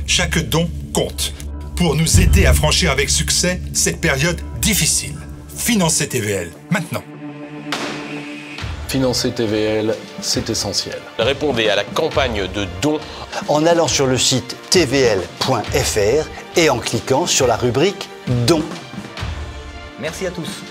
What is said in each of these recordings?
Chaque don compte pour nous aider à franchir avec succès cette période difficile. Financez TVL, maintenant. Financer TVL, c'est essentiel. Répondez à la campagne de dons en allant sur le site tvl.fr et en cliquant sur la rubrique Dons. Merci à tous.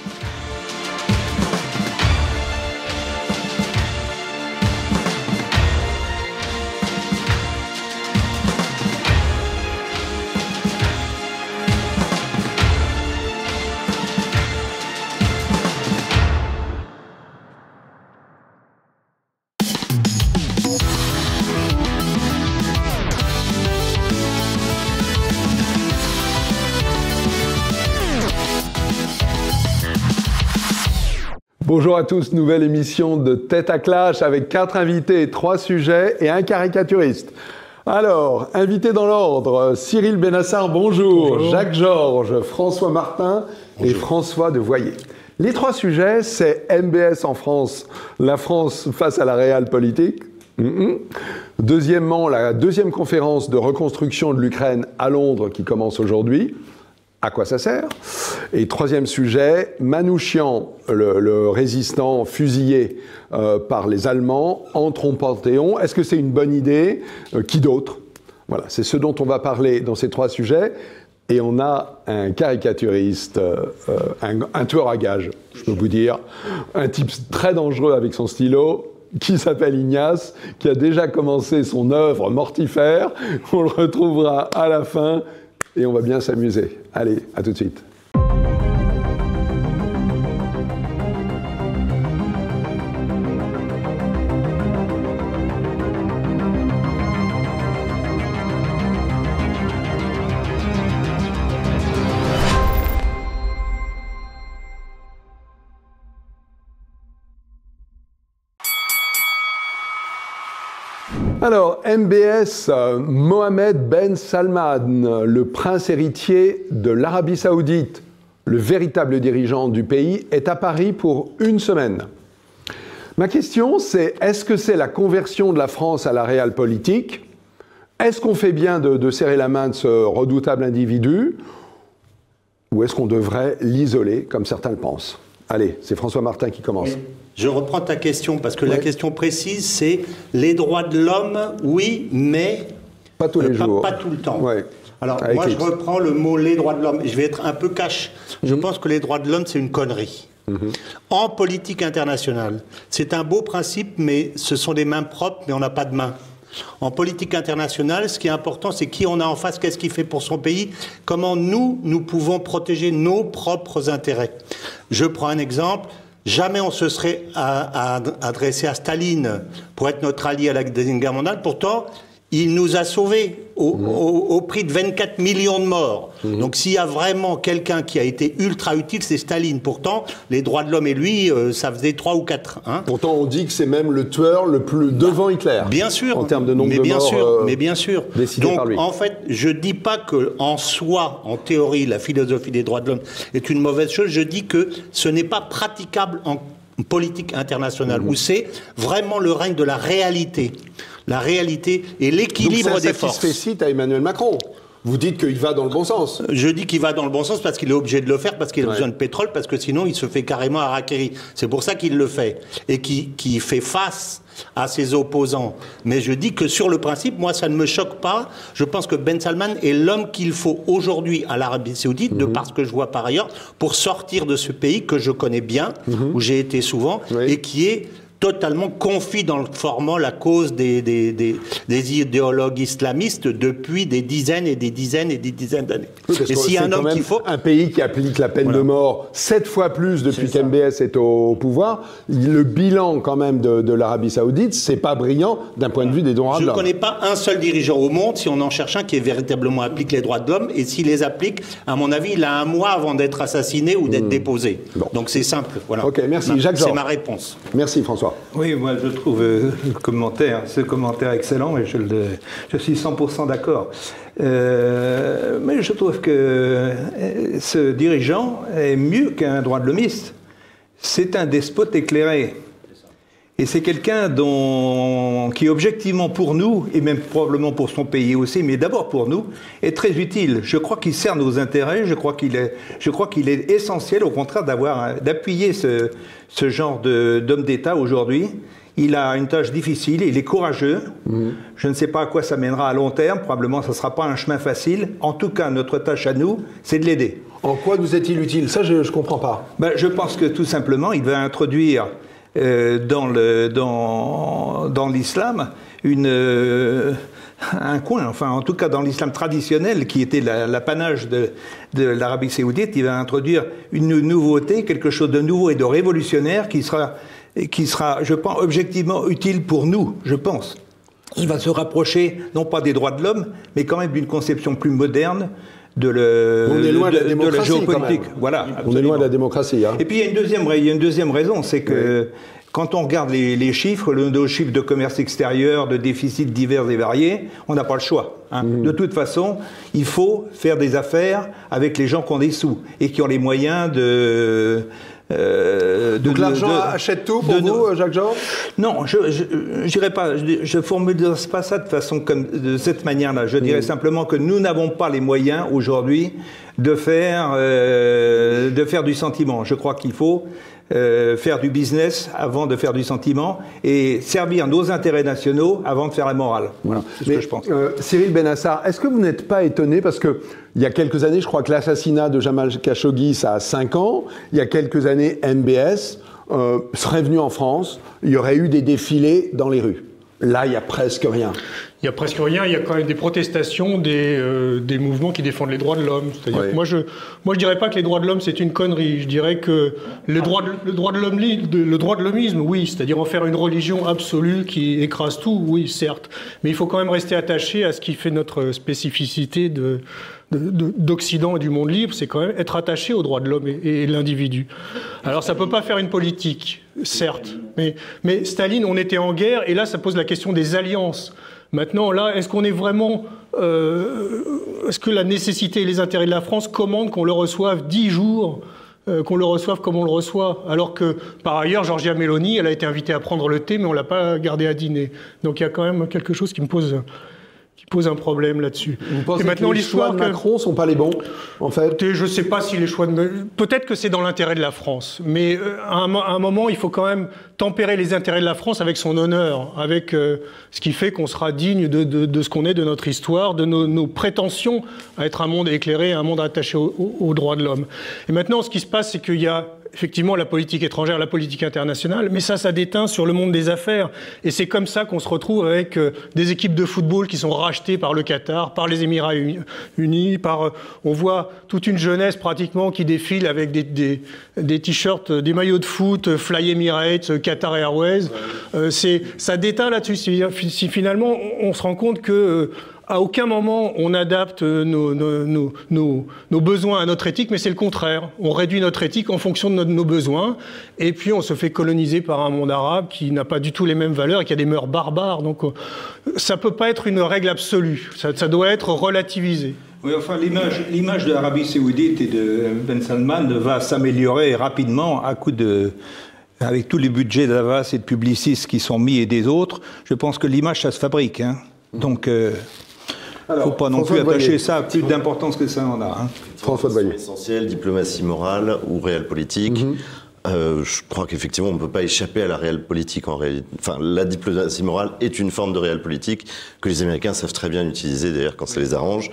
Bonjour à tous, nouvelle émission de Tête à Clash avec 4 invités, 3 sujets et un caricaturiste. Alors, invités dans l'ordre, Cyril Benassar, bonjour. Jacques Georges, François Martin et François de Voyer. Les 3 sujets, c'est MBS en France, la France face à la réelle politique. Deuxièmement, la deuxième conférence de reconstruction de l'Ukraine à Londres qui commence aujourd'hui. À quoi ça sert? Et troisième sujet, Manouchian, le résistant fusillé par les Allemands, entre au Panthéon. Est-ce que c'est une bonne idée? Qui d'autre? Voilà, c'est ce dont on va parler dans ces 3 sujets. Et on a un caricaturiste, un tueur à gages, je peux vous dire. Un type très dangereux avec son stylo, qui s'appelle Ignace, qui a déjà commencé son œuvre mortifère. On le retrouvera à la fin. Et on va bien s'amuser. Allez, à tout de suite. Alors, MBS, Mohammed Ben Salman, le prince héritier de l'Arabie Saoudite, le véritable dirigeant du pays, est à Paris pour une semaine. Ma question, c'est est-ce que c'est la conversion de la France à la réelle politique? Est-ce qu'on fait bien de serrer la main de ce redoutable individu? Ou est-ce qu'on devrait l'isoler, comme certains le pensent? Allez, c'est François Martin qui commence. Oui. Je reprends ta question, parce que la question précise, c'est les droits de l'homme, oui, mais pas tous les jours. Pas tout le temps. Ouais. Alors, moi, je reprends le mot les droits de l'homme, et je vais être un peu cash. Je pense que les droits de l'homme, c'est une connerie. En politique internationale, c'est un beau principe, mais ce sont des mains propres, mais on n'a pas de mains. En politique internationale, ce qui est important, c'est qui on a en face, qu'est-ce qu'il fait pour son pays, comment nous pouvons protéger nos propres intérêts. Je prends un exemple. Jamais on se serait adressé à Staline pour être notre allié à la Deuxième Guerre mondiale. Pourtant, il nous a sauvés au prix de 24 millions de morts. Donc s'il y a vraiment quelqu'un qui a été ultra utile, c'est Staline. Pourtant, les droits de l'homme et lui, ça faisait 3 ou 4. Hein. Pourtant, on dit que c'est même le tueur le plus devant Hitler. Bien sûr. En termes de nombre de morts mais bien sûr. Décidé par lui. En fait, je ne dis pas qu'en soi, en théorie, la philosophie des droits de l'homme est une mauvaise chose. Je dis que ce n'est pas praticable en politique internationale, où c'est vraiment le règne de la réalité. La réalité et l'équilibre des forces. Donc ça satisfait à Emmanuel Macron. Vous dites qu'il va dans le bon sens. Je dis qu'il va dans le bon sens parce qu'il est obligé de le faire, parce qu'il a besoin de pétrole, parce que sinon il se fait carrément harakiri. C'est pour ça qu'il le fait. Et qui fait face à ses opposants. Mais je dis que sur le principe, moi ça ne me choque pas. Je pense que Ben Salman est l'homme qu'il faut aujourd'hui à l'Arabie Saoudite, de par ce que je vois par ailleurs, pour sortir de ce pays que je connais bien, où j'ai été souvent, et qui est totalement confit dans le formant la cause des idéologues islamistes depuis des dizaines et des dizaines et des dizaines d'années. Oui, et s'il y a un homme qu'il faut... Un pays qui applique la peine de mort 7 fois plus depuis qu'MBS est au pouvoir, le bilan quand même de l'Arabie Saoudite, c'est pas brillant d'un point de vue des droits de l'homme. Je ne connais pas un seul dirigeant au monde, si on en cherche un, qui véritablement applique les droits de l'homme, et s'il les applique, à mon avis, il a 1 mois avant d'être assassiné ou d'être déposé. Bon. Donc c'est simple. Voilà. Ok, merci. Jacques Georges. C'est ma réponse. Merci François. Oui, moi je trouve ce commentaire excellent et je suis 100% d'accord. Mais je trouve que ce dirigeant est mieux qu'un droit de l'homiste. C'est un despote éclairé. Et c'est quelqu'un qui, objectivement pour nous, et même probablement pour son pays aussi, mais d'abord pour nous, est très utile. Je crois qu'il sert nos intérêts, je crois qu'il est essentiel, au contraire, d'appuyer ce genre d'homme d'État aujourd'hui. Il a une tâche difficile, il est courageux. Je ne sais pas à quoi ça mènera à long terme, probablement ça ne sera pas un chemin facile. En tout cas, notre tâche à nous, c'est de l'aider. En quoi nous est-il utile? Ça, je ne comprends pas. Ben, je pense que tout simplement, il va introduire dans l'islam un coin, enfin en tout cas dans l'islam traditionnel qui était l'apanage de l'Arabie saoudite, il va introduire une nouveauté, quelque chose de nouveau et de révolutionnaire qui sera, je pense, objectivement utile pour nous, je pense. Il va se rapprocher, non pas des droits de l'homme, mais quand même d'une conception plus moderne de la géopolitique. Voilà, on est loin de la démocratie. Hein. Et puis il y a une deuxième raison, c'est que quand on regarde les chiffres, nos chiffres de commerce extérieur, de déficits divers et variés, on n'a pas le choix. Hein. De toute façon, il faut faire des affaires avec les gens qui ont des sous et qui ont les moyens donc l'argent achète tout pour vous, Jacques-Jean? Non, je dirais pas. Je formule pas ça de cette manière-là. Je dirais simplement que nous n'avons pas les moyens aujourd'hui de faire du sentiment. Je crois qu'il faut faire du business avant de faire du sentiment et servir nos intérêts nationaux avant de faire la morale. Voilà, c'est ce que je pense. Cyril Benassar, est-ce que vous n'êtes pas étonné parce que il y a quelques années, je crois que l'assassinat de Jamal Khashoggi, ça a 5 ans. Il y a quelques années, MBS serait venu en France. Il y aurait eu des défilés dans les rues. Là, il n'y a presque rien. Il n'y a presque rien. Il y a quand même des protestations, des mouvements qui défendent les droits de l'homme. C'est-à-dire que moi, je dirais pas que les droits de l'homme, c'est une connerie. Je dirais que le droit de l'hommisme, oui. C'est-à-dire en faire une religion absolue qui écrase tout, oui, certes. Mais il faut quand même rester attaché à ce qui fait notre spécificité d'Occident et du monde libre, c'est quand même être attaché aux droits de l'homme et l'individu. Alors ça ne peut pas faire une politique, certes, mais Staline, on était en guerre, et là ça pose la question des alliances. Maintenant, là, est-ce qu'on est vraiment... est-ce que la nécessité et les intérêts de la France commandent qu'on le reçoive 10 jours qu'on le reçoive comme on le reçoit, alors que, par ailleurs, Giorgia Meloni, elle a été invitée à prendre le thé, mais on ne l'a pas gardée à dîner. Donc il y a quand même quelque chose qui pose un problème là-dessus. Vous pensez que les choix de Macron ne sont pas les bons, en fait? Je ne sais pas si les choix de... Peut-être que c'est dans l'intérêt de la France, mais à un moment, il faut quand même tempérer les intérêts de la France avec son honneur, avec ce qui fait qu'on sera digne de ce qu'on est, de notre histoire, de nos prétentions à être un monde éclairé, un monde attaché aux droits de l'homme. Et maintenant, ce qui se passe, c'est qu'il y a effectivement la politique étrangère, la politique internationale, mais ça déteint sur le monde des affaires. Et c'est comme ça qu'on se retrouve avec des équipes de football qui sont rachetées par le Qatar, par les Émirats Unis, on voit toute une jeunesse pratiquement qui défile avec des t-shirts, des maillots de foot, Fly Emirates, Qatar Airways. Ça déteint là-dessus. Si finalement on se rend compte que à aucun moment on adapte nos besoins à notre éthique, mais c'est le contraire. On réduit notre éthique en fonction de nos besoins, et puis on se fait coloniser par un monde arabe qui n'a pas du tout les mêmes valeurs et qui a des mœurs barbares. Donc ça ne peut pas être une règle absolue, ça doit être relativisé. Oui, enfin, l'image de l'Arabie saoudite et de Ben Salman va s'améliorer rapidement avec tous les budgets d'Havas et de Publicis qui sont mis et des autres. Je pense que l'image, ça se fabrique. Hein. Donc... il ne faut pas non plus attacher ça à plus d'importance que ça en a. Hein. François de Voyer. Essentiel, diplomatie morale ou réelle politique. Je crois qu'effectivement, on ne peut pas échapper à la réelle politique en réalité. Enfin, la diplomatie morale est une forme de réelle politique que les Américains savent très bien utiliser, d'ailleurs, quand ça les arrange.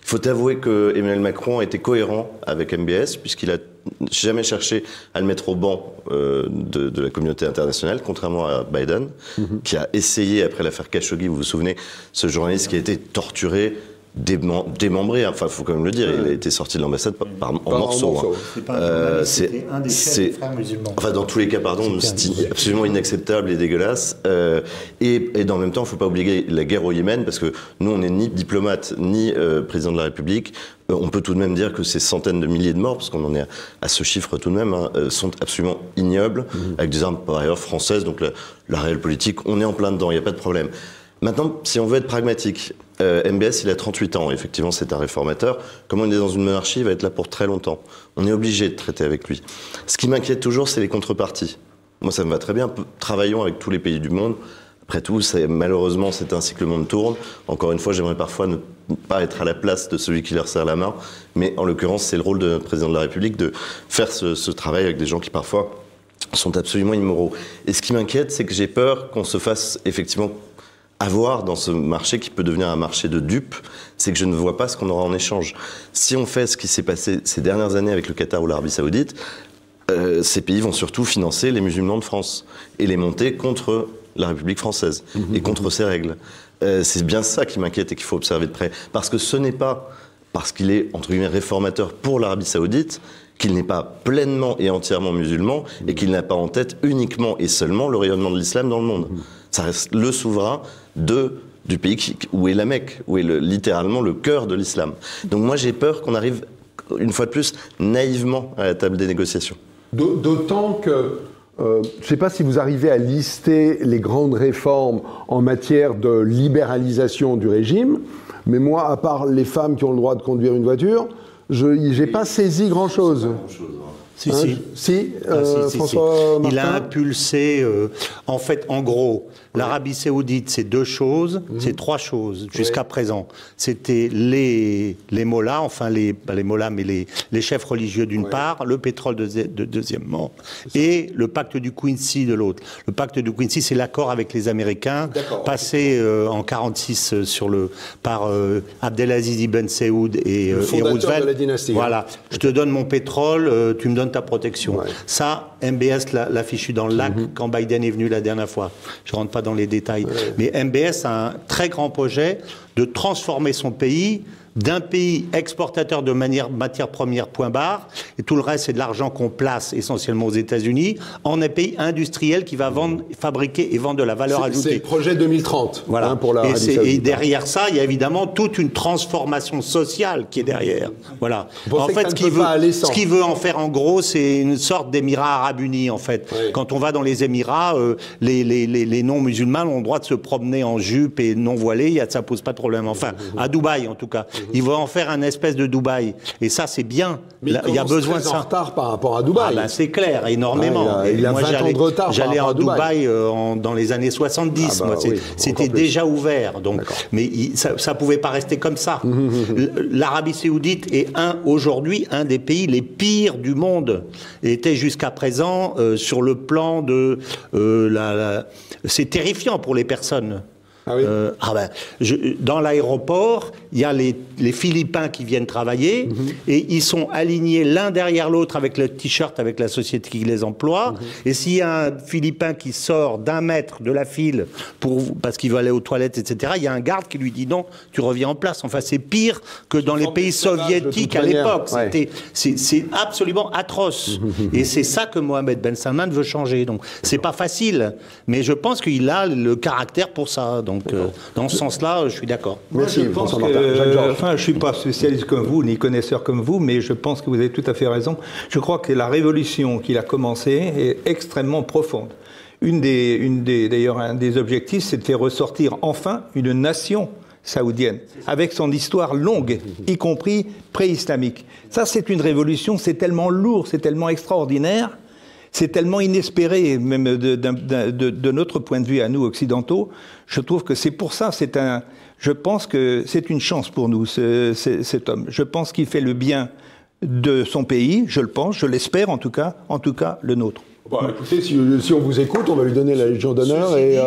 Il faut avouer que Emmanuel Macron a été cohérent avec MBS, puisqu'il n'a jamais cherché à le mettre au banc de la communauté internationale, contrairement à Biden, qui a essayé, après l'affaire Khashoggi, vous vous souvenez, ce journaliste qui a été torturé, démembré, enfin, il faut quand même le dire, il a été sorti de l'ambassade en morceaux. C'est un des chefs des frères musulmans. Enfin, dans tous les cas, pardon, c'est absolument inacceptable et dégueulasse. Et dans le même temps, il ne faut pas oublier la guerre au Yémen, parce que nous, on n'est ni diplomate, ni président de la République. On peut tout de même dire que ces centaines de milliers de morts, parce qu'on en est à ce chiffre tout de même, sont absolument ignobles, avec des armes par ailleurs françaises. Donc la réelle politique, on est en plein dedans, il n'y a pas de problème. Maintenant, si on veut être pragmatique, MBS, il a 38 ans, effectivement, c'est un réformateur. Comme on est dans une monarchie, il va être là pour très longtemps. On est obligé de traiter avec lui. Ce qui m'inquiète toujours, c'est les contreparties. Moi, ça me va très bien. Travaillons avec tous les pays du monde. Après tout, malheureusement, c'est ainsi que le monde tourne. Encore une fois, j'aimerais parfois ne pas être à la place de celui qui leur serre la main. Mais en l'occurrence, c'est le rôle de notre président de la République de faire ce travail avec des gens qui parfois sont absolument immoraux. Et ce qui m'inquiète, c'est que j'ai peur qu'on se fasse effectivement avoir dans ce marché qui peut devenir un marché de dupes, c'est que je ne vois pas ce qu'on aura en échange. Si on fait ce qui s'est passé ces dernières années avec le Qatar ou l'Arabie Saoudite, ces pays vont surtout financer les musulmans de France et les monter contre la République française et contre ses règles. C'est bien ça qui m'inquiète et qu'il faut observer de près. Parce que ce n'est pas parce qu'il est, entre guillemets, réformateur pour l'Arabie Saoudite qu'il n'est pas pleinement et entièrement musulman et qu'il n'a pas en tête uniquement et seulement le rayonnement de l'islam dans le monde. Ça reste le souverain du pays où est la Mecque, où est littéralement le cœur de l'islam. Donc moi j'ai peur qu'on arrive, une fois de plus, naïvement à la table des négociations. D'autant que, je ne sais pas si vous arrivez à lister les grandes réformes en matière de libéralisation du régime, mais moi, à part les femmes qui ont le droit de conduire une voiture, je n'ai pas saisi grand-chose. Si, François Martin. Il a impulsé, en fait, en gros, l'Arabie Saoudite, c'est deux choses, c'est trois choses jusqu'à présent. C'était les mollahs, enfin pas les mollahs, mais les chefs religieux d'une part, le pétrole deuxièmement, et le pacte du Quincy de l'autre. Le pacte du Quincy, c'est l'accord avec les Américains, passé en 1946 par Abdelaziz Ibn Saoud et Roosevelt. De la dynastie. Voilà, je te donne mon pétrole, tu me donnes ta protection. Ça, MBS l'a fichu dans le lac quand Biden est venu la dernière fois. Je ne rentre pas dans les détails. Mais MBS a un très grand projet de transformer son pays d'un pays exportateur de matières premières, point barre, et tout le reste, c'est de l'argent qu'on place essentiellement aux États-Unis, en un pays industriel qui va fabriquer et vendre de la valeur ajoutée. C'est le projet 2030. Voilà. Pour la et derrière ça, il y a évidemment toute une transformation sociale qui est derrière. Voilà. En fait, ce qu'il veut en faire, en gros, c'est une sorte d'Émirats arabes unis, en fait. Oui. Quand on va dans les Émirats, les non-musulmans ont le droit de se promener en jupe et non voilés, ça pose pas de problème. Enfin, à Dubaï, en tout cas. Il va en faire un espèce de Dubaï. Et ça, c'est bien. Mais il y a besoin de ça. En retard par rapport à Dubaï. C'est clair, énormément. Il a 20 ans de retard. J'allais en Dubaï dans les années 70. C'était déjà ouvert. Donc, mais ça ne pouvait pas rester comme ça. L'Arabie Saoudite est aujourd'hui un des pays les pires du monde. Et était jusqu'à présent sur le plan de... c'est terrifiant pour les personnes. Ah oui. Dans l'aéroport, il y a les Philippins qui viennent travailler et ils sont alignés l'un derrière l'autre avec le t-shirt avec la société qui les emploie. Et s'il y a un Philippin qui sort d'un mètre de la file parce qu'il veut aller aux toilettes, etc., il y a un garde qui lui dit non, tu reviens en place. Enfin, c'est pire que dans les pays soviétiques à l'époque. C'est absolument atroce. Et c'est ça que Mohamed Ben Salman veut changer. Donc, c'est pas facile, mais je pense qu'il a le caractère pour ça. Donc, dans ce sens-là, je suis d'accord. Merci, François Martin. Je ne suis pas spécialiste comme vous, ni connaisseur comme vous, mais je pense que vous avez tout à fait raison. Je crois que la révolution qu'il a commencée est extrêmement profonde. D'ailleurs, un des objectifs, c'est de faire ressortir enfin une nation saoudienne, avec son histoire longue, y compris pré-islamique. Ça, c'est une révolution, c'est tellement lourd, c'est tellement extraordinaire. C'est tellement inespéré, même de notre point de vue à nous occidentaux. Je trouve que c'est pour ça, je pense que c'est une chance pour nous, cet homme. Je pense qu'il fait le bien de son pays, je le pense, je l'espère en tout cas le nôtre. Bah, écoutez, si on vous écoute, on va lui donner la Légion d'honneur et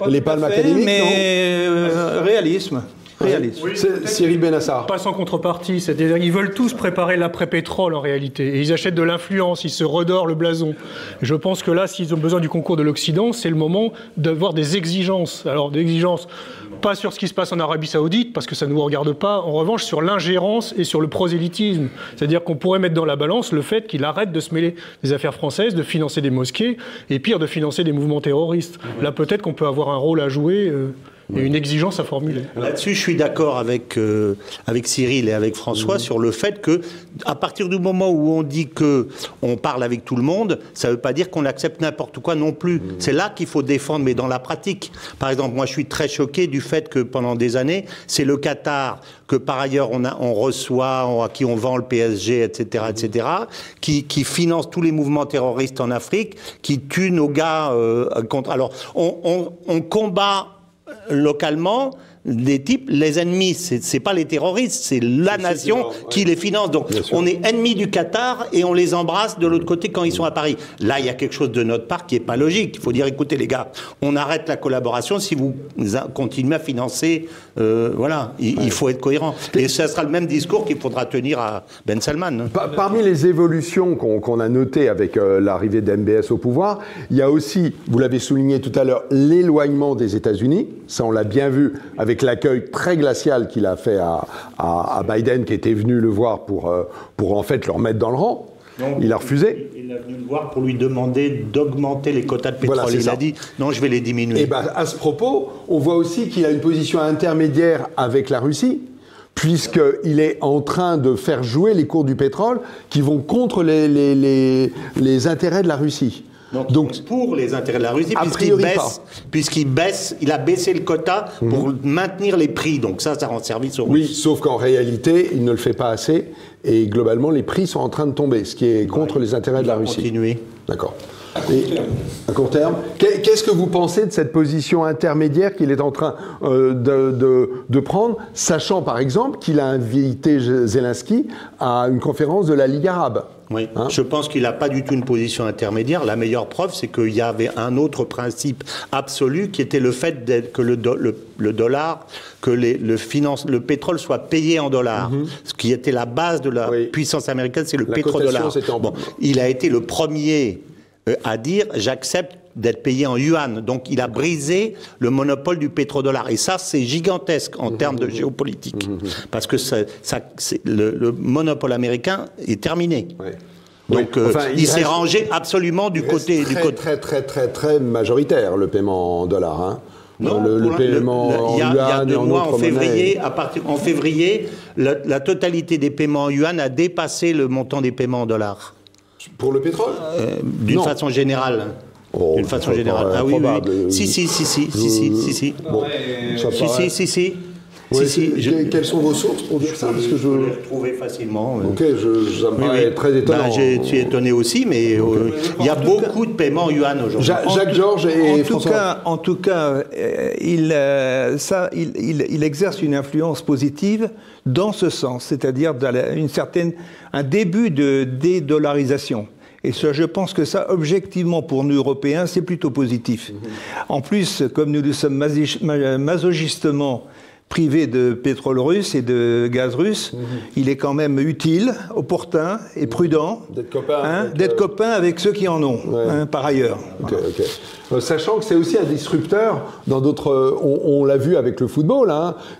les palmes académiques. Mais réalisme. Oui, Cyril Benassar. Pas sans contrepartie, c'est-à-dire ils veulent tous préparer l'après-pétrole en réalité, et ils achètent de l'influence, ils se redorent le blason. Je pense que là, s'ils ont besoin du concours de l'Occident, c'est le moment d'avoir des exigences. Alors des exigences, pas sur ce qui se passe en Arabie Saoudite, parce que ça ne nous regarde pas, en revanche sur l'ingérence et sur le prosélytisme. C'est-à-dire qu'on pourrait mettre dans la balance le fait qu'il arrête de se mêler des affaires françaises, de financer des mosquées, et pire, de financer des mouvements terroristes. Là, peut-être qu'on peut avoir un rôle à jouer... et une exigence à formuler. Là-dessus, je suis d'accord avec Cyril et avec François sur le fait que, à partir du moment où on dit qu'on parle avec tout le monde, ça ne veut pas dire qu'on accepte n'importe quoi non plus. C'est là qu'il faut défendre, mais dans la pratique. Par exemple, moi, je suis très choqué du fait que pendant des années, c'est le Qatar, que par ailleurs on reçoit, à qui on vend le PSG, etc., qui finance tous les mouvements terroristes en Afrique, qui tue nos gars contre... Alors, on combat localement des types, les ennemis, c'est pas les terroristes, c'est la nation qui les finance. Donc on est ennemis du Qatar et on les embrasse de l'autre côté quand ils sont à Paris. Là, il y a quelque chose de notre part qui est pas logique. Il faut dire, écoutez les gars, on arrête la collaboration si vous continuez à financer. Voilà, il faut être cohérent. Et ça sera le même discours qu'il faudra tenir à Ben Salman. Parmi les évolutions qu'on a notées avec l'arrivée d'MBS au pouvoir, il y a aussi, vous l'avez souligné tout à l'heure, l'éloignement des États-Unis. Ça, on l'a bien vu avec l'accueil très glacial qu'il a fait à Biden, qui était venu le voir pour en fait le remettre dans le rang. Donc, il a refusé. Il est venu le voir pour lui demander d'augmenter les quotas de pétrole. Voilà, il a dit non, je vais les diminuer. Et à ce propos, on voit aussi qu'il a une position intermédiaire avec la Russie, puisqu'il est en train de faire jouer les cours du pétrole qui vont contre les intérêts de la Russie. Donc pour les intérêts de la Russie, puisqu'il baisse, il a baissé le quota pour maintenir les prix. Donc ça rend service aux Russes. Oui, sauf qu'en réalité, il ne le fait pas assez. Et globalement, les prix sont en train de tomber, ce qui est contre les intérêts de la Russie. Continuer. D'accord. À court terme. Qu'est-ce que vous pensez de cette position intermédiaire qu'il est en train de prendre, sachant par exemple qu'il a invité Zelensky à une conférence de la Ligue arabe? Oui, je pense qu'il n'a pas du tout une position intermédiaire. La meilleure preuve, c'est qu'il y avait un autre principe absolu qui était le fait que le dollar, que le pétrole soit payé en dollars. Ce qui était la base de la puissance américaine, c'est le pétrodollar. Bon, il a été le premier à dire « j'accepte d'être payé en yuan ». Donc il a brisé le monopole du pétrodollar. Et ça, c'est gigantesque en termes de géopolitique. Parce que le monopole américain est terminé. Donc il s'est rangé absolument du côté... Très majoritaire, le paiement en dollars. Hein. Non, le paiement en yuan, il y a 2 mois, en février, la totalité des paiements en yuan a dépassé le montant des paiements en dollars. Pour le pétrole D'une façon générale. D'une façon générale. Ah oui, oui. Si. Bon, si. Quelles sont vos sources pour dire ça? Parce que je peux les retrouver facilement. Ok, ça me paraît très étonnant. Je suis étonné aussi, mais il y a beaucoup de paiements en yuan aujourd'hui. Jacques Georges et François. En tout cas, il exerce une influence positive dans ce sens, c'est-à-dire un début de dédollarisation. Et ça, je pense que ça, objectivement, pour nous Européens, c'est plutôt positif. En plus, comme nous sommes masochistement privés de pétrole russe et de gaz russe, il est quand même utile, opportun et prudent d'être copain avec ceux qui en ont, par ailleurs. Sachant que c'est aussi un disrupteur dans d'autres... On l'a vu avec le football,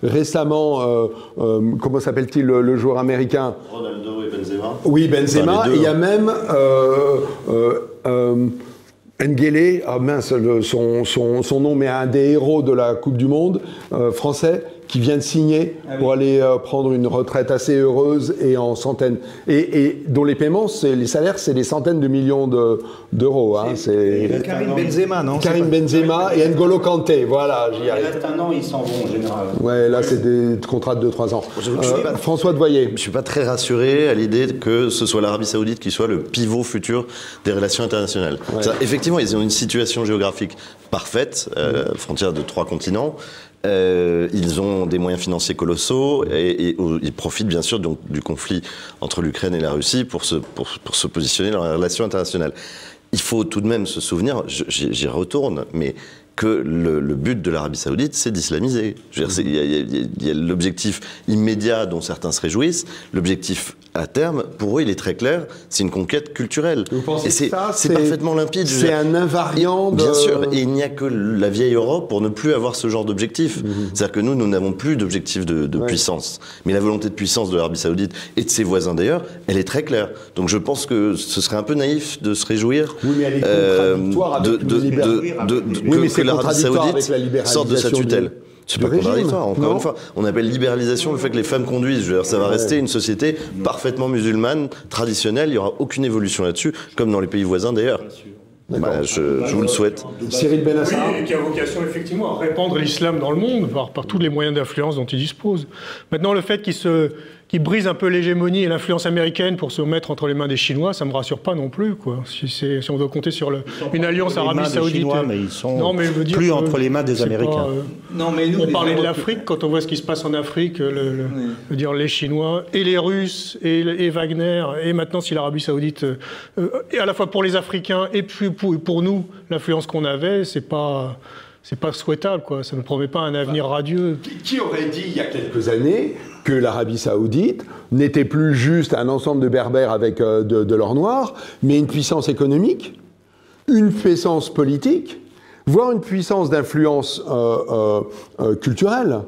récemment, comment s'appelle-t-il le joueur américain? Ronaldo et Benzema. Oui, Benzema. Il y a même... N'Guélé, son nom, mais un des héros de la Coupe du Monde français, qui vient de signer pour aller prendre une retraite assez heureuse et en centaines, et dont les paiements, les salaires, c'est des centaines de millions d'euros. C'est Karim Benzema, non? Karim Benzema et N'Golo Kanté, voilà, j'y arrive. Il reste un an, ils s'en vont en général. Ouais, là c'est des contrats de 2-3 ans. François Devoyer. Je ne suis pas très rassuré à l'idée que ce soit l'Arabie Saoudite qui soit le pivot futur des relations internationales. Effectivement, ils ont une situation géographique parfaite, frontière de 3 continents. Ils ont des moyens financiers colossaux et ils profitent bien sûr donc du conflit entre l'Ukraine et la Russie pour se positionner dans la relation internationale. Il faut tout de même se souvenir, j'y retourne, mais que le but de l'Arabie Saoudite, c'est d'islamiser. Il y a l'objectif immédiat dont certains se réjouissent. L'objectif à terme, pour eux, il est très clair, c'est une conquête culturelle. Vous pensez et c'est parfaitement limpide. C'est un invariant Bien sûr, et il n'y a que la vieille Europe pour ne plus avoir ce genre d'objectif. C'est-à-dire que nous n'avons plus d'objectif de puissance. Mais la volonté de puissance de l'Arabie Saoudite et de ses voisins d'ailleurs, elle est très claire. Donc je pense que ce serait un peu naïf de se réjouir que l'Arabie Saoudite sorte de sa tutelle. C'est pas contradictoire, encore une fois. On appelle libéralisation le fait que les femmes conduisent. Je veux dire, ça va rester une société parfaitement musulmane, traditionnelle. Il n'y aura aucune évolution là-dessus, comme dans les pays voisins d'ailleurs. Bah, je vous le souhaite. Cyril Benassa. Oui, et qui a vocation effectivement à répandre l'islam dans le monde par tous les moyens d'influence dont il dispose. Maintenant, le fait qu'il brise un peu l'hégémonie et l'influence américaine pour se mettre entre les mains des Chinois, ça ne me rassure pas non plus, quoi. Si on doit compter sur une alliance Arabie Saoudite. Chinois, mais ils sont plus entre les mains des Américains. Non, mais nous, on parlait de l'Afrique, quand on voit ce qui se passe en Afrique, dire les Chinois et les Russes et Wagner, et maintenant si l'Arabie Saoudite, et à la fois pour les Africains et puis pour nous, l'influence qu'on avait, c'est pas souhaitable, quoi. Ça ne promet pas un avenir radieux. Qui aurait dit il y a quelques années que l'Arabie Saoudite n'était plus juste un ensemble de berbères avec de l'or noir, mais une puissance économique, une puissance politique, voire une puissance d'influence culturelle,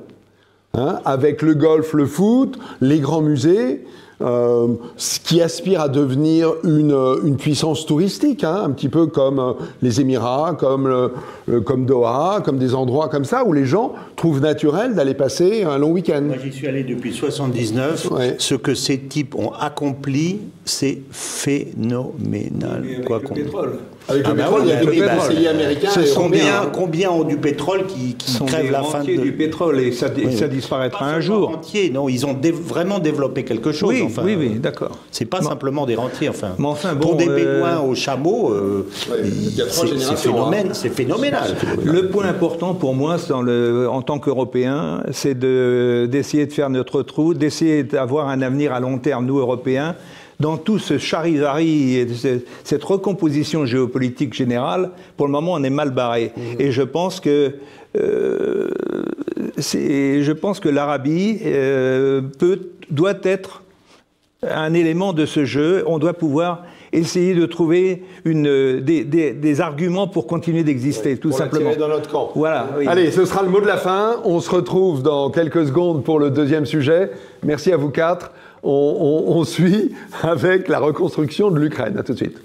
hein, avec le golf, le foot, les grands musées, qui aspire à devenir une puissance touristique, hein, un petit peu comme les Émirats, comme Doha, comme des endroits comme ça, où les gens trouvent naturel d'aller passer un long week-end. Moi, j'y suis allé depuis 1979. Ouais. Ce que ces types ont accompli, c'est phénoménal. Quoi qu'on... Avec le pétrole, il y a des conseillers américains. Combien ont du pétrole qui crèvent la faim du pétrole et ça disparaîtra un jour. Rentiers, non, ils ont vraiment développé quelque chose. Oui, enfin, oui, d'accord. C'est pas simplement des rentiers. Enfin, bon, pour des Bédouins aux chameaux, c'est phénoménal. Le point important pour moi, en tant qu'Européens, c'est d'essayer de faire notre trou, d'essayer d'avoir un avenir à long terme, nous Européens. Dans tout ce charivari et cette recomposition géopolitique générale, pour le moment, on est mal barré. Et je pense que l'Arabie doit être un élément de ce jeu. On doit pouvoir essayer de trouver des arguments pour continuer d'exister, tout simplement. Pour dans notre camp. Voilà. Oui. Allez, ce sera le mot de la fin. On se retrouve dans quelques secondes pour le deuxième sujet. Merci à vous quatre. On suit avec la reconstruction de l'Ukraine. À tout de suite.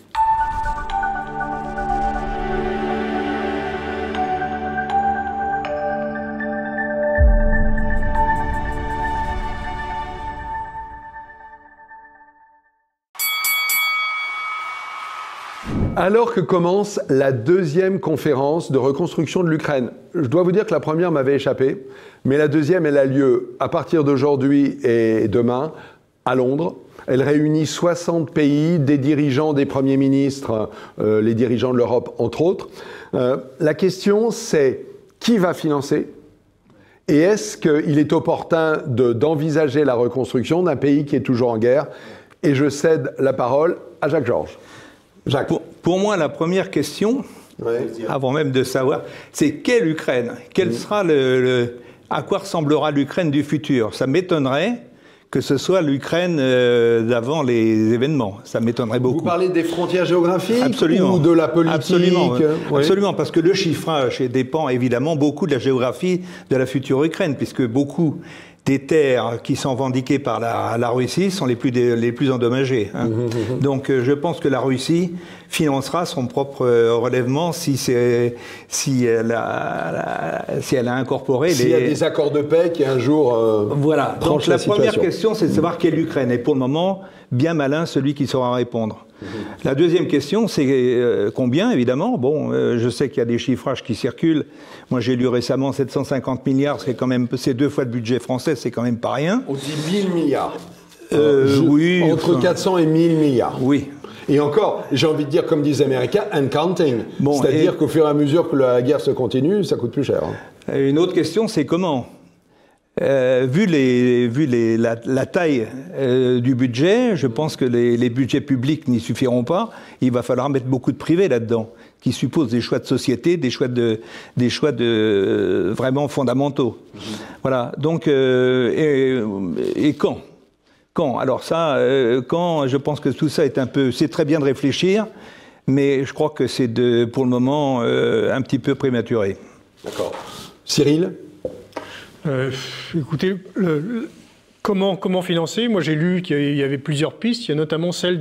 Alors que commence la deuxième conférence de reconstruction de l'Ukraine. Je dois vous dire que la première m'avait échappé, mais la deuxième, elle a lieu à partir d'aujourd'hui et demain à Londres. Elle réunit 60 pays, des dirigeants, des premiers ministres, les dirigeants de l'Europe, entre autres. La question, c'est qui va financer et est-ce qu'il est opportun d'envisager la reconstruction d'un pays qui est toujours en guerre? Et je cède la parole à Jacques Georges. Jacques. Pour moi, la première question, avant même de savoir, c'est quelle Ukraine? Quel sera à quoi ressemblera l'Ukraine du futur? Ça m'étonnerait que ce soit l'Ukraine d'avant les événements. Ça m'étonnerait beaucoup. Vous parlez des frontières géographiques? Absolument. Ou de la politique? Absolument, absolument, parce que le chiffrage dépend évidemment beaucoup de la géographie de la future Ukraine, puisque beaucoup des terres qui sont vendiquées par la Russie sont les plus endommagées. Hein. Donc je pense que la Russie financera son propre relèvement si elle a incorporé s'il y a des accords de paix qui un jour voilà. Donc la première question, c'est de savoir quelle Ukraine. Et pour le moment, bien malin celui qui saura répondre. La deuxième question, c'est combien, évidemment. Bon, je sais qu'il y a des chiffrages qui circulent. Moi, j'ai lu récemment 750 milliards, c'est 2 fois le budget français, c'est quand même pas rien. On dit 1000 milliards. Oui. Entre 400 et 1000 milliards. Oui. Et encore, j'ai envie de dire, comme disent les Américains, and counting. Bon, c'est-à-dire qu'au fur et à mesure que la guerre se continue, ça coûte plus cher. Une autre question, c'est comment ? Vu la taille du budget, je pense que les budgets publics n'y suffiront pas. Il va falloir mettre beaucoup de privé là-dedans, qui suppose des choix de société, des choix de vraiment fondamentaux. Voilà. Donc, et quand ? Quand ? Alors ça, quand, je pense que tout ça est c'est très bien de réfléchir, mais je crois que c'est pour le moment un petit peu prématuré. D'accord. Cyril ? Écoutez, Comment financer? Moi, j'ai lu qu'il y avait plusieurs pistes. Il y a notamment celle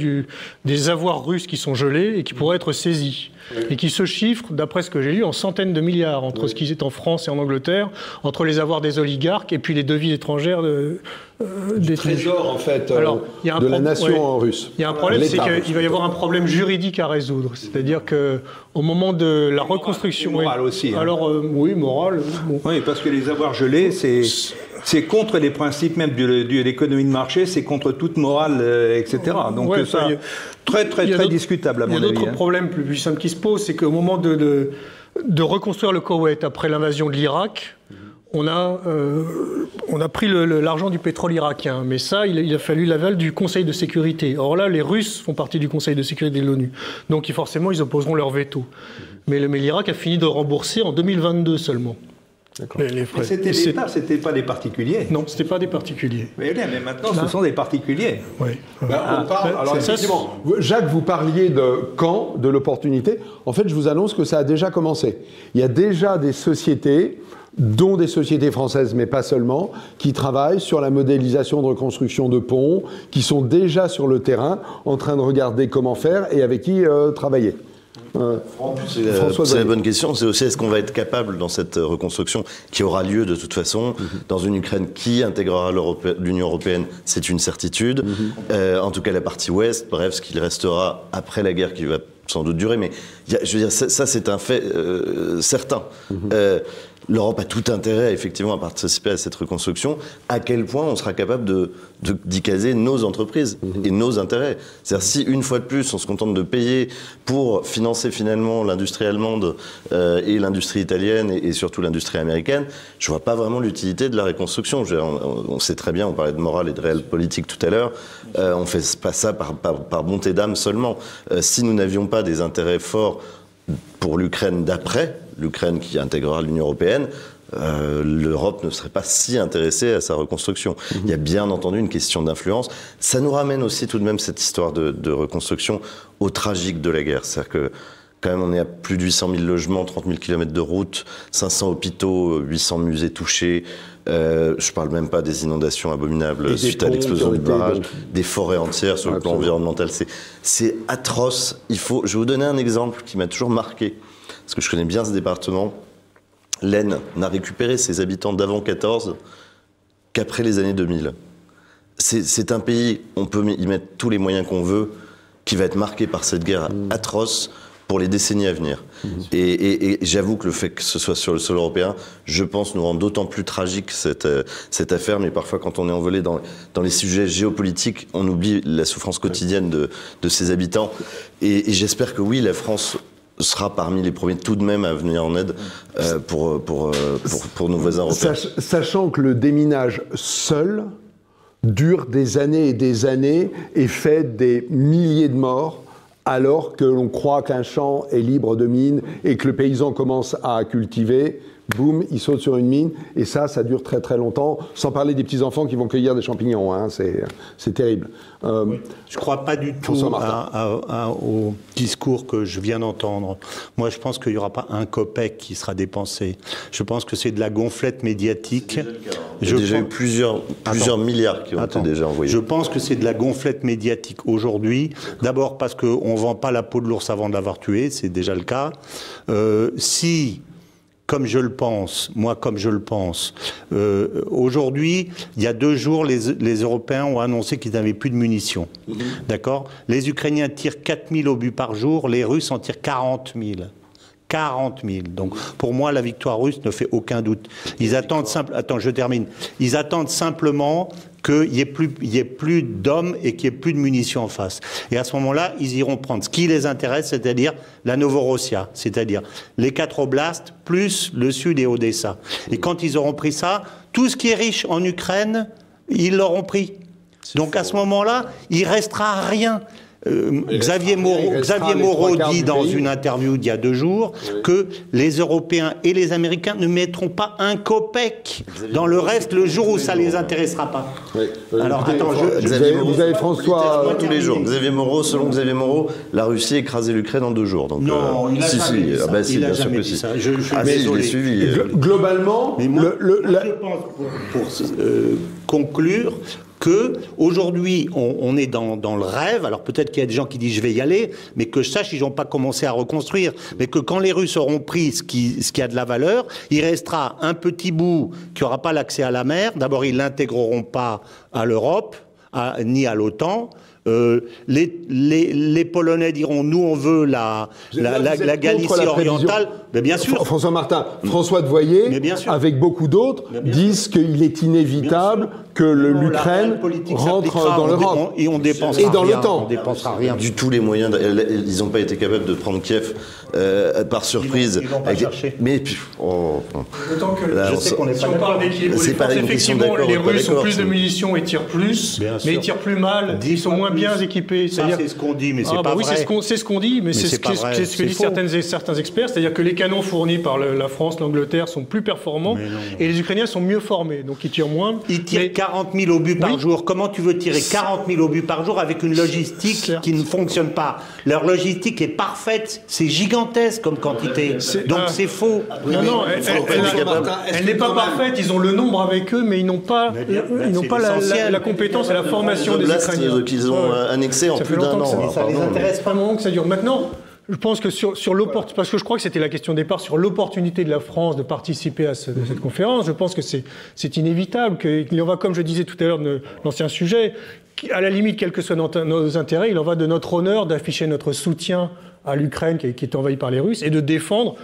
des avoirs russes qui sont gelés et qui pourraient être saisis. Et qui se chiffrent, d'après ce que j'ai lu, en centaines de milliards, entre ce qui est en France et en Angleterre, entre les avoirs des oligarques et puis les devises étrangères des trésors, en fait, de la nation russe. Il y a un problème, c'est qu'il va y avoir un problème juridique à résoudre. C'est-à-dire qu'au moment de la reconstruction... Moral aussi. Hein. Alors, oui, moral. Bon. Oui, parce que les avoirs gelés, c'est contre les principes même de l'économie de marché, c'est contre toute morale, etc. Donc ça, très discutable à mon avis. Il y a d'autres problèmes plus simples qui se posent, c'est qu'au moment de reconstruire le Koweït après l'invasion de l'Irak, on a pris l'argent du pétrole irakien. Mais ça, il a fallu l'aval du Conseil de sécurité. Or là, les Russes font partie du Conseil de sécurité de l'ONU. Donc forcément, ils opposeront leur veto. Mais l'Irak a fini de rembourser en 2022 seulement. Les frais. C'était l'État, c'était pas des particuliers. Non, c'était pas des particuliers. Mais maintenant, ce sont des particuliers. Oui. On parle. Alors effectivement, Jacques, vous parliez de l'opportunité. En fait, je vous annonce que ça a déjà commencé. Il y a déjà des sociétés, dont des sociétés françaises, mais pas seulement, qui travaillent sur la modélisation de reconstruction de ponts, qui sont déjà sur le terrain, en train de regarder comment faire et avec qui travailler. C'est la bonne question. C'est aussi est-ce qu'on va être capable dans cette reconstruction qui aura lieu de toute façon dans une Ukraine qui intégrera l'Union européenne, c'est une certitude. En tout cas la partie ouest, bref, ce qu'il restera après la guerre qui va sans doute durer, mais je veux dire ça c'est un fait certain. L'Europe a tout intérêt effectivement à participer à cette reconstruction. À quel point on sera capable d'y caser nos entreprises et nos intérêts. C'est-à-dire si une fois de plus on se contente de payer pour financer finalement l'industrie allemande et l'industrie italienne et surtout l'industrie américaine, je vois pas vraiment l'utilité de la reconstruction. On sait très bien, on parlait de morale et de réel politique tout à l'heure, on fait pas ça par bonté d'âme seulement. Si nous n'avions pas des intérêts forts pour l'Ukraine d'après, l'Ukraine qui intégrera l'Union européenne, l'Europe ne serait pas si intéressée à sa reconstruction. Il y a bien entendu une question d'influence. Ça nous ramène aussi tout de même cette histoire de reconstruction au tragique de la guerre. C'est-à-dire que quand même on est à plus de 800 000 logements, 30 000 km de route, 500 hôpitaux, 800 musées touchés. Je parle même pas des inondations abominables suite à l'explosion du barrage, des forêts entières sur le plan environnemental. C'est atroce. Je vais vous donner un exemple qui m'a toujours marqué, parce que je connais bien ce département. L'Aisne n'a récupéré ses habitants d'avant 14 qu'après les années 2000. C'est un pays, on peut y mettre tous les moyens qu'on veut, qui va être marqué par cette guerre atroce pour les décennies à venir. Et j'avoue que le fait que ce soit sur le sol européen, je pense, nous rend d'autant plus tragique cette affaire. Mais parfois, quand on est envolé dans les sujets géopolitiques, on oublie la souffrance quotidienne de ses habitants. Et j'espère que oui, la France sera parmi les premiers tout de même à venir en aide pour nos voisins européens. Sachant que le déminage seul dure des années et des années et fait des milliers de morts, alors que l'on croit qu'un champ est libre de mines et que le paysan commence à cultiver, boum, il saute sur une mine, et ça dure très très longtemps, sans parler des petits-enfants qui vont cueillir des champignons, hein, c'est terrible. Je ne crois pas du tout au discours que je viens d'entendre. Moi, je pense qu'il n'y aura pas un copec qui sera dépensé. Je pense que c'est de la gonflette médiatique. Il y a déjà eu plusieurs milliards qui ont été déjà envoyés. Je pense que c'est de la gonflette médiatique aujourd'hui. D'abord parce qu'on ne vend pas la peau de l'ours avant de l'avoir tué, c'est déjà le cas. Comme je le pense, aujourd'hui, il y a 2 jours, les Européens ont annoncé qu'ils n'avaient plus de munitions. D'accord ? Les Ukrainiens tirent 4000 obus par jour, les Russes en tirent 40 000. 40 000. Donc, pour moi, la victoire russe ne fait aucun doute. Ils attendent Ils attendent simplement qu'il n'y ait plus d'hommes et qu'il n'y ait plus de munitions en face. Et à ce moment-là, ils iront prendre ce qui les intéresse, c'est-à-dire la Novorossia, c'est-à-dire les 4 oblasts, plus le sud et Odessa. Et quand ils auront pris ça, tout ce qui est riche en Ukraine, ils l'auront pris. Donc à ce moment-là, il ne restera rien. Xavier Moreau dit dans une interview d'il y a 2 jours que les Européens et les Américains ne mettront pas un copec dans le reste le jour où ça ne les intéressera pas. Alors attends, vous avez François tous les jours. Selon Xavier Moreau, la Russie a écrasé l'Ukraine en 2 jours. Donc, non, il n'a jamais dit ça. Je suis désolé. Globalement, je pense conclure que aujourd'hui on est dans le rêve. Alors peut-être qu'il y a des gens qui disent je vais y aller, mais que je sache, ils n'ont pas commencé à reconstruire. Mais que quand les Russes auront pris ce qui a de la valeur, il restera un petit bout qui n'aura pas l'accès à la mer. D'abord, ils l'intégreront pas à l'Europe, ni à l'OTAN. Les Polonais diront nous on veut la Galicie orientale. Mais bien sûr. François Martin, François de Voyer, avec beaucoup d'autres, disent qu'il est inévitable que l'Ukraine rentre dans l'Europe. Et on dépensera et dans rien, l'OTAN. on dépensera rien. Du tout les moyens. Ils n'ont pas été capables de prendre Kiev par surprise. Ils vont pas chercher. Mais D'autant que là, je sais qu'on est si on parle d'équilibre des forces, effectivement, les Russes ont plus de munitions et tirent plus, mais ils tirent plus mal, ils sont moins bien équipés. Ça, c'est ce qu'on dit, mais c'est pas oui, vrai. c'est ce qu'on dit, mais c'est ce que disent certains experts, c'est-à-dire que les canons fournis par la France, l'Angleterre sont plus performants et les Ukrainiens sont mieux formés, donc ils tirent moins. Ils tirent 40 000 obus par jour. Comment tu veux tirer 40 000 obus par jour avec une logistique qui ne fonctionne pas? Leur logistique est parfaite, c'est gigantesque comme quantité, donc c'est faux. Non, elle n'est pas parfaite, ils ont le nombre avec eux, mais ils n'ont pas la compétence et la formation des Ukrainiens. Qu'ils ont annexé en plus d'un an. Ça les intéresse pas. Que ça dure. Maintenant, je pense que sur l'opportunité, parce que je crois que c'était la question de départ, sur l'opportunité de la France de participer à cette conférence, je pense que c'est inévitable, qu'il en va, comme je disais tout à l'heure de l'ancien sujet, à la limite, quels que soient nos intérêts, il en va de notre honneur d'afficher notre soutien à l'Ukraine qui est envahie par les Russes et de défendre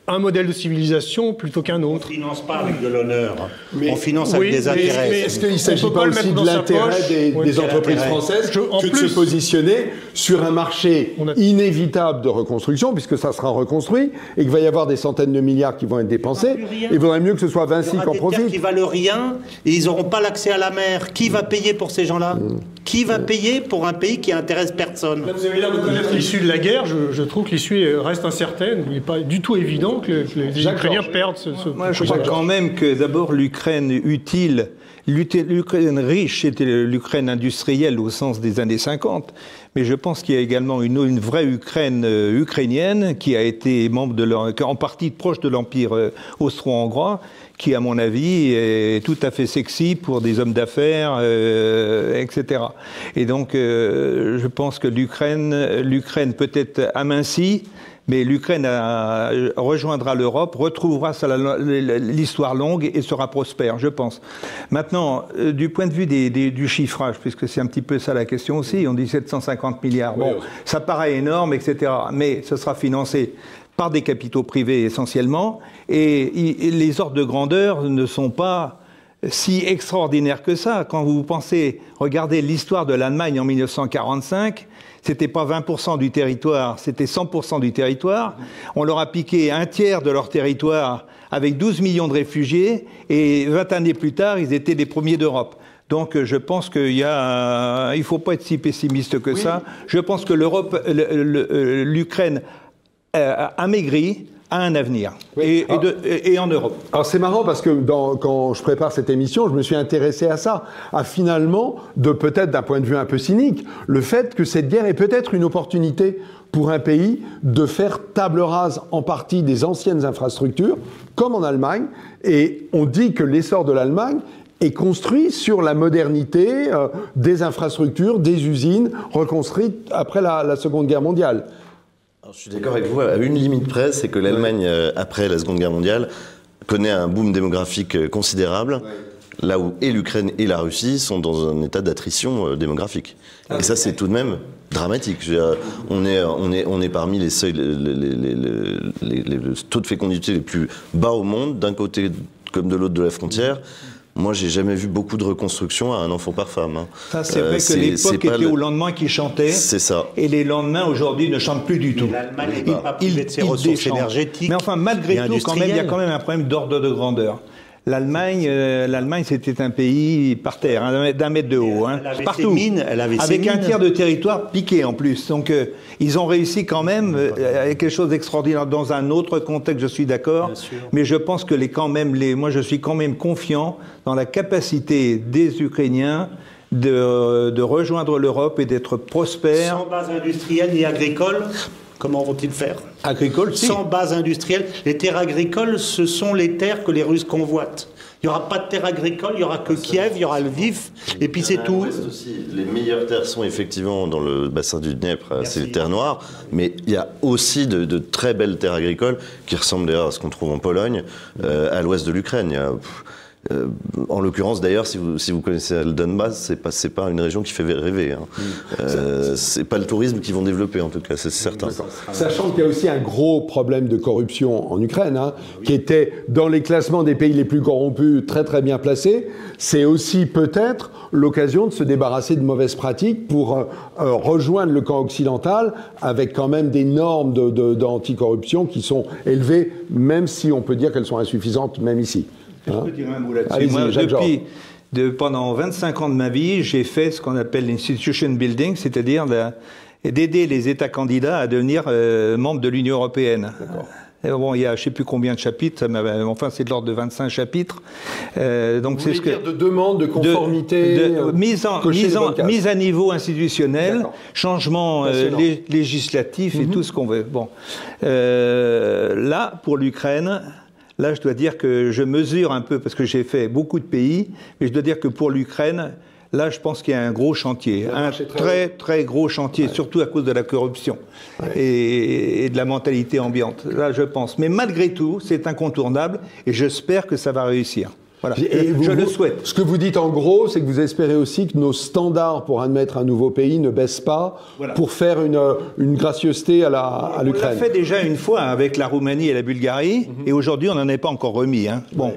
un modèle de civilisation plutôt qu'un autre. On ne finance pas avec de l'honneur, on finance avec des intérêts. Mais est-ce qu'il ne s'agit pas aussi de l'intérêt des entreprises françaises que de se positionner sur un marché inévitable de reconstruction, puisque ça sera reconstruit, et qu'il va y avoir des centaines de milliards qui vont être dépensés? Il vaudrait mieux que ce soit Vinci qui en profite. Il y aura des terres qui valent rien, et ils n'auront pas l'accès à la mer. Qui va payer pour ces gens-là? Qui va payer pour un pays qui intéresse personne? Là, vous avez l'air de connaître l'issue de la guerre. Je trouve que l'issue reste incertaine. Il n'est pas du tout évident que les Ukrainiens perdent ce Moi, je crois quand même que d'abord l'Ukraine utile, l'Ukraine riche, c'était l'Ukraine industrielle au sens des années 50. Mais je pense qu'il y a également une vraie Ukraine ukrainienne qui a été membre en partie proche de l'Empire austro-hongrois, qui, à mon avis, est tout à fait sexy pour des hommes d'affaires, etc. Et donc, je pense que l'Ukraine peut-être amincie, mais l'Ukraine rejoindra l'Europe, retrouvera l'histoire longue et sera prospère, je pense. Maintenant, du point de vue du chiffrage, puisque c'est un petit peu ça la question aussi, on dit 750 milliards. Bon, ça paraît énorme, etc. Mais ce sera financé par des capitaux privés essentiellement, et les ordres de grandeur ne sont pas si extraordinaires que ça. Quand vous pensez, regardez l'histoire de l'Allemagne en 1945, c'était pas 20% du territoire, c'était 100% du territoire. On leur a piqué un tiers de leur territoire avec 12 millions de réfugiés, et 20 années plus tard, ils étaient les premiers d'Europe. Donc je pense qu'il ne faut pas être si pessimiste que ça. Je pense que l'Ukraine a maigri, a un avenir, et en Europe. Alors c'est marrant parce que quand je prépare cette émission, je me suis intéressé à ça, à finalement, peut-être d'un point de vue un peu cynique, le fait que cette guerre est peut-être une opportunité pour un pays de faire table rase en partie des anciennes infrastructures, comme en Allemagne, et on dit que l'essor de l'Allemagne est construit sur la modernité des infrastructures, des usines reconstruites après la Seconde Guerre mondiale. Alors, je suis d'accord avec vous, à une limite près, c'est que l'Allemagne, après la Seconde Guerre mondiale, connaît un boom démographique considérable, là où et l'Ukraine et la Russie sont dans un état d'attrition démographique. Et ça, c'est tout de même dramatique. On est parmi les seuils, les taux de fécondité les plus bas au monde, d'un côté comme de l'autre de la frontière. Moi, j'ai jamais vu beaucoup de reconstruction à un enfant par femme. Hein. Ça, c'est vrai que l'époque était au lendemain qui chantait. C'est ça. Et les lendemains, aujourd'hui, ne chantent plus du tout. L'Allemagne n'est pas privée de ses ressources énergétiques. Mais enfin, malgré tout, quand même, il y a quand même un problème d'ordre de grandeur. L'Allemagne, c'était un pays par terre, d'un mètre de haut, partout, avec un tiers de territoire piqué en plus. Donc, ils ont réussi quand même avec quelque chose d'extraordinaire dans un autre contexte. Je suis d'accord, mais je pense que moi, je suis quand même confiant dans la capacité des Ukrainiens de rejoindre l'Europe et d'être prospères. Sans base industrielle ni agricole. Comment vont-ils faire? Agricole, si. Sans base industrielle. Les terres agricoles, ce sont les terres que les Russes convoitent. Il n'y aura pas de terres agricoles, il n'y aura que Kiev, il y aura Lviv, et puis c'est tout. Aussi, les meilleures terres sont effectivement dans le bassin du Dniepr, c'est les terres noires, mais il y a aussi de très belles terres agricoles qui ressemblent d'ailleurs à ce qu'on trouve en Pologne, à l'ouest de l'Ukraine. En l'occurrence, d'ailleurs, si vous connaissez le Donbass, c'est pas une région qui fait rêver. Hein. C'est pas le tourisme qu'ils vont développer, en tout cas, c'est certain. Sachant qu'il y a aussi un gros problème de corruption en Ukraine, hein, qui était dans les classements des pays les plus corrompus, très très bien placé. C'est aussi peut-être l'occasion de se débarrasser de mauvaises pratiques pour rejoindre le camp occidental avec quand même des normes d'anticorruption qui sont élevées, même si on peut dire qu'elles sont insuffisantes, même ici. Je peux dire un mot là-dessus. Moi, pendant 25 ans de ma vie, j'ai fait ce qu'on appelle l'institution building, c'est-à-dire d'aider les États candidats à devenir membres de l'Union européenne. Bon, il y a je ne sais plus combien de chapitres, enfin c'est de l'ordre de 25 chapitres. Donc c'est ce que de demande de conformité, mise à niveau institutionnel, changement législatif et tout ce qu'on veut. Bon, là pour l'Ukraine. Là, je dois dire que je mesure un peu, parce que j'ai fait beaucoup de pays, mais je dois dire que pour l'Ukraine, là, je pense qu'il y a un gros chantier, un très, très gros chantier, surtout à cause de la corruption et de la mentalité ambiante. Là, je pense. Mais malgré tout, c'est incontournable et j'espère que ça va réussir. Voilà. Je le souhaite. Ce que vous dites en gros, c'est que vous espérez aussi que nos standards pour admettre un nouveau pays ne baissent pas pour faire une gracieuseté à l'Ukraine. On l'a fait déjà une fois avec la Roumanie et la Bulgarie, et aujourd'hui on n'en est pas encore remis. Hein. Bon.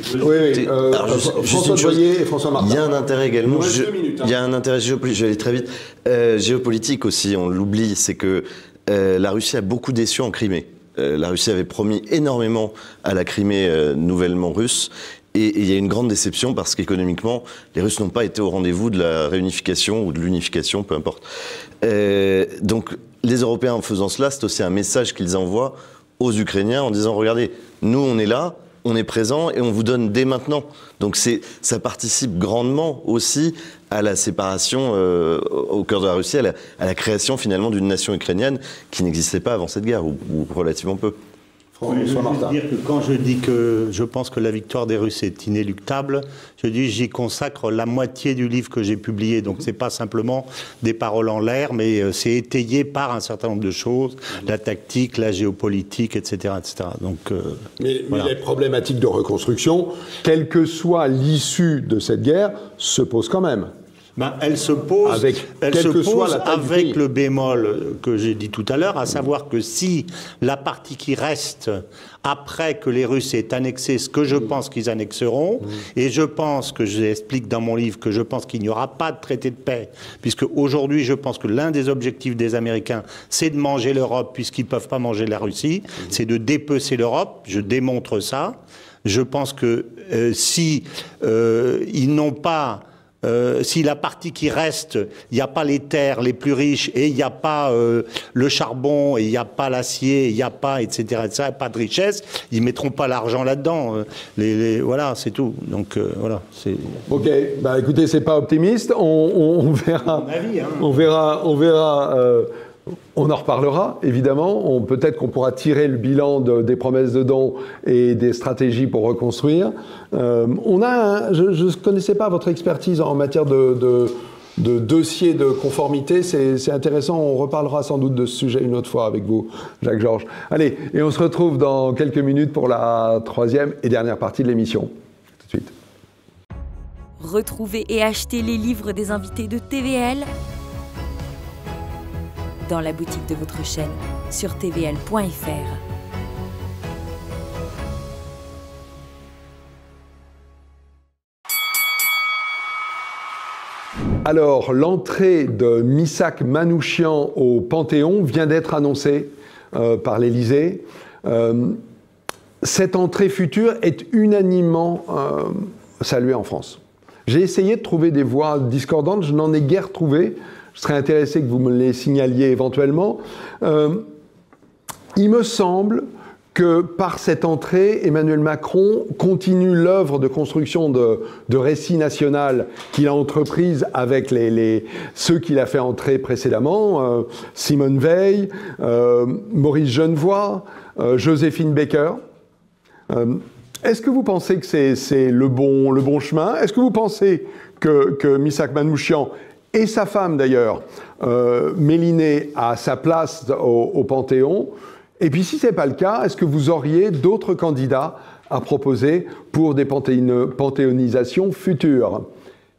François Boyer et François Martin. Il y a un intérêt également. Il y a un intérêt géopolitique. Je vais aller très vite. Géopolitique aussi, on l'oublie, c'est que la Russie a beaucoup déçu en Crimée. La Russie avait promis énormément à la Crimée nouvellement russe. Et il y a une grande déception parce qu'économiquement, les Russes n'ont pas été au rendez-vous de la réunification ou de l'unification, peu importe. Donc les Européens, en faisant cela, c'est aussi un message qu'ils envoient aux Ukrainiens en disant « Regardez, nous on est là, on est présent et on vous donne dès maintenant ». Donc ça participe grandement aussi à la séparation au cœur de la Russie, à la création finalement d'une nation ukrainienne qui n'existait pas avant cette guerre, ou relativement peu. Je veux dire que quand je dis que je pense que la victoire des Russes est inéluctable, je dis j'y consacre la moitié du livre que j'ai publié. Donc c'est pas simplement des paroles en l'air, mais c'est étayé par un certain nombre de choses, la tactique, la géopolitique, etc., etc. Donc mais les problématiques de reconstruction, quelle que soit l'issue de cette guerre, se posent quand même. Elle se pose avec le bémol que j'ai dit tout à l'heure, à savoir que si la partie qui reste après que les Russes aient annexé ce que je pense qu'ils annexeront, et je pense que j'explique dans mon livre que je pense qu'il n'y aura pas de traité de paix, puisque aujourd'hui je pense que l'un des objectifs des Américains c'est de manger l'Europe puisqu'ils ne peuvent pas manger la Russie, c'est de dépecer l'Europe, je démontre ça. Je pense que si ils n'ont pas si la partie qui reste, il n'y a pas les terres les plus riches et il n'y a pas le charbon et il n'y a pas l'acier, il n'y a pas, etc., pas de richesse, ils ne mettront pas l'argent là-dedans. Voilà, c'est tout. Donc, voilà. Ok, bah écoutez, c'est pas optimiste. On verra. On verra. On en reparlera, évidemment. Peut-être qu'on pourra tirer le bilan des promesses de dons et des stratégies pour reconstruire. Je ne connaissais pas votre expertise en matière de dossiers de conformité. C'est intéressant. On reparlera sans doute de ce sujet une autre fois avec vous, Jacques-Georges. Allez, et on se retrouve dans quelques minutes pour la troisième et dernière partie de l'émission. Tout de suite. Retrouvez et achetez les livres des invités de TVL dans la boutique de votre chaîne sur tvl.fr. Alors, l'entrée de Missak Manouchian au Panthéon vient d'être annoncée par l'Élysée. Cette entrée future est unanimement saluée en France. J'ai essayé de trouver des voix discordantes, je n'en ai guère trouvé. Je serais intéressé que vous me les signaliez éventuellement. Il me semble que par cette entrée, Emmanuel Macron continue l'œuvre de construction de récit national qu'il a entreprise avec ceux qu'il a fait entrer précédemment, Simone Veil, Maurice Genevoix, Joséphine Baker. Est-ce que vous pensez que c'est le bon chemin? Est-ce que vous pensez que Missak Manouchian et sa femme d'ailleurs, Mélinée, a sa place au Panthéon? Et puis si ce n'est pas le cas, est-ce que vous auriez d'autres candidats à proposer pour des panthéonisations futures?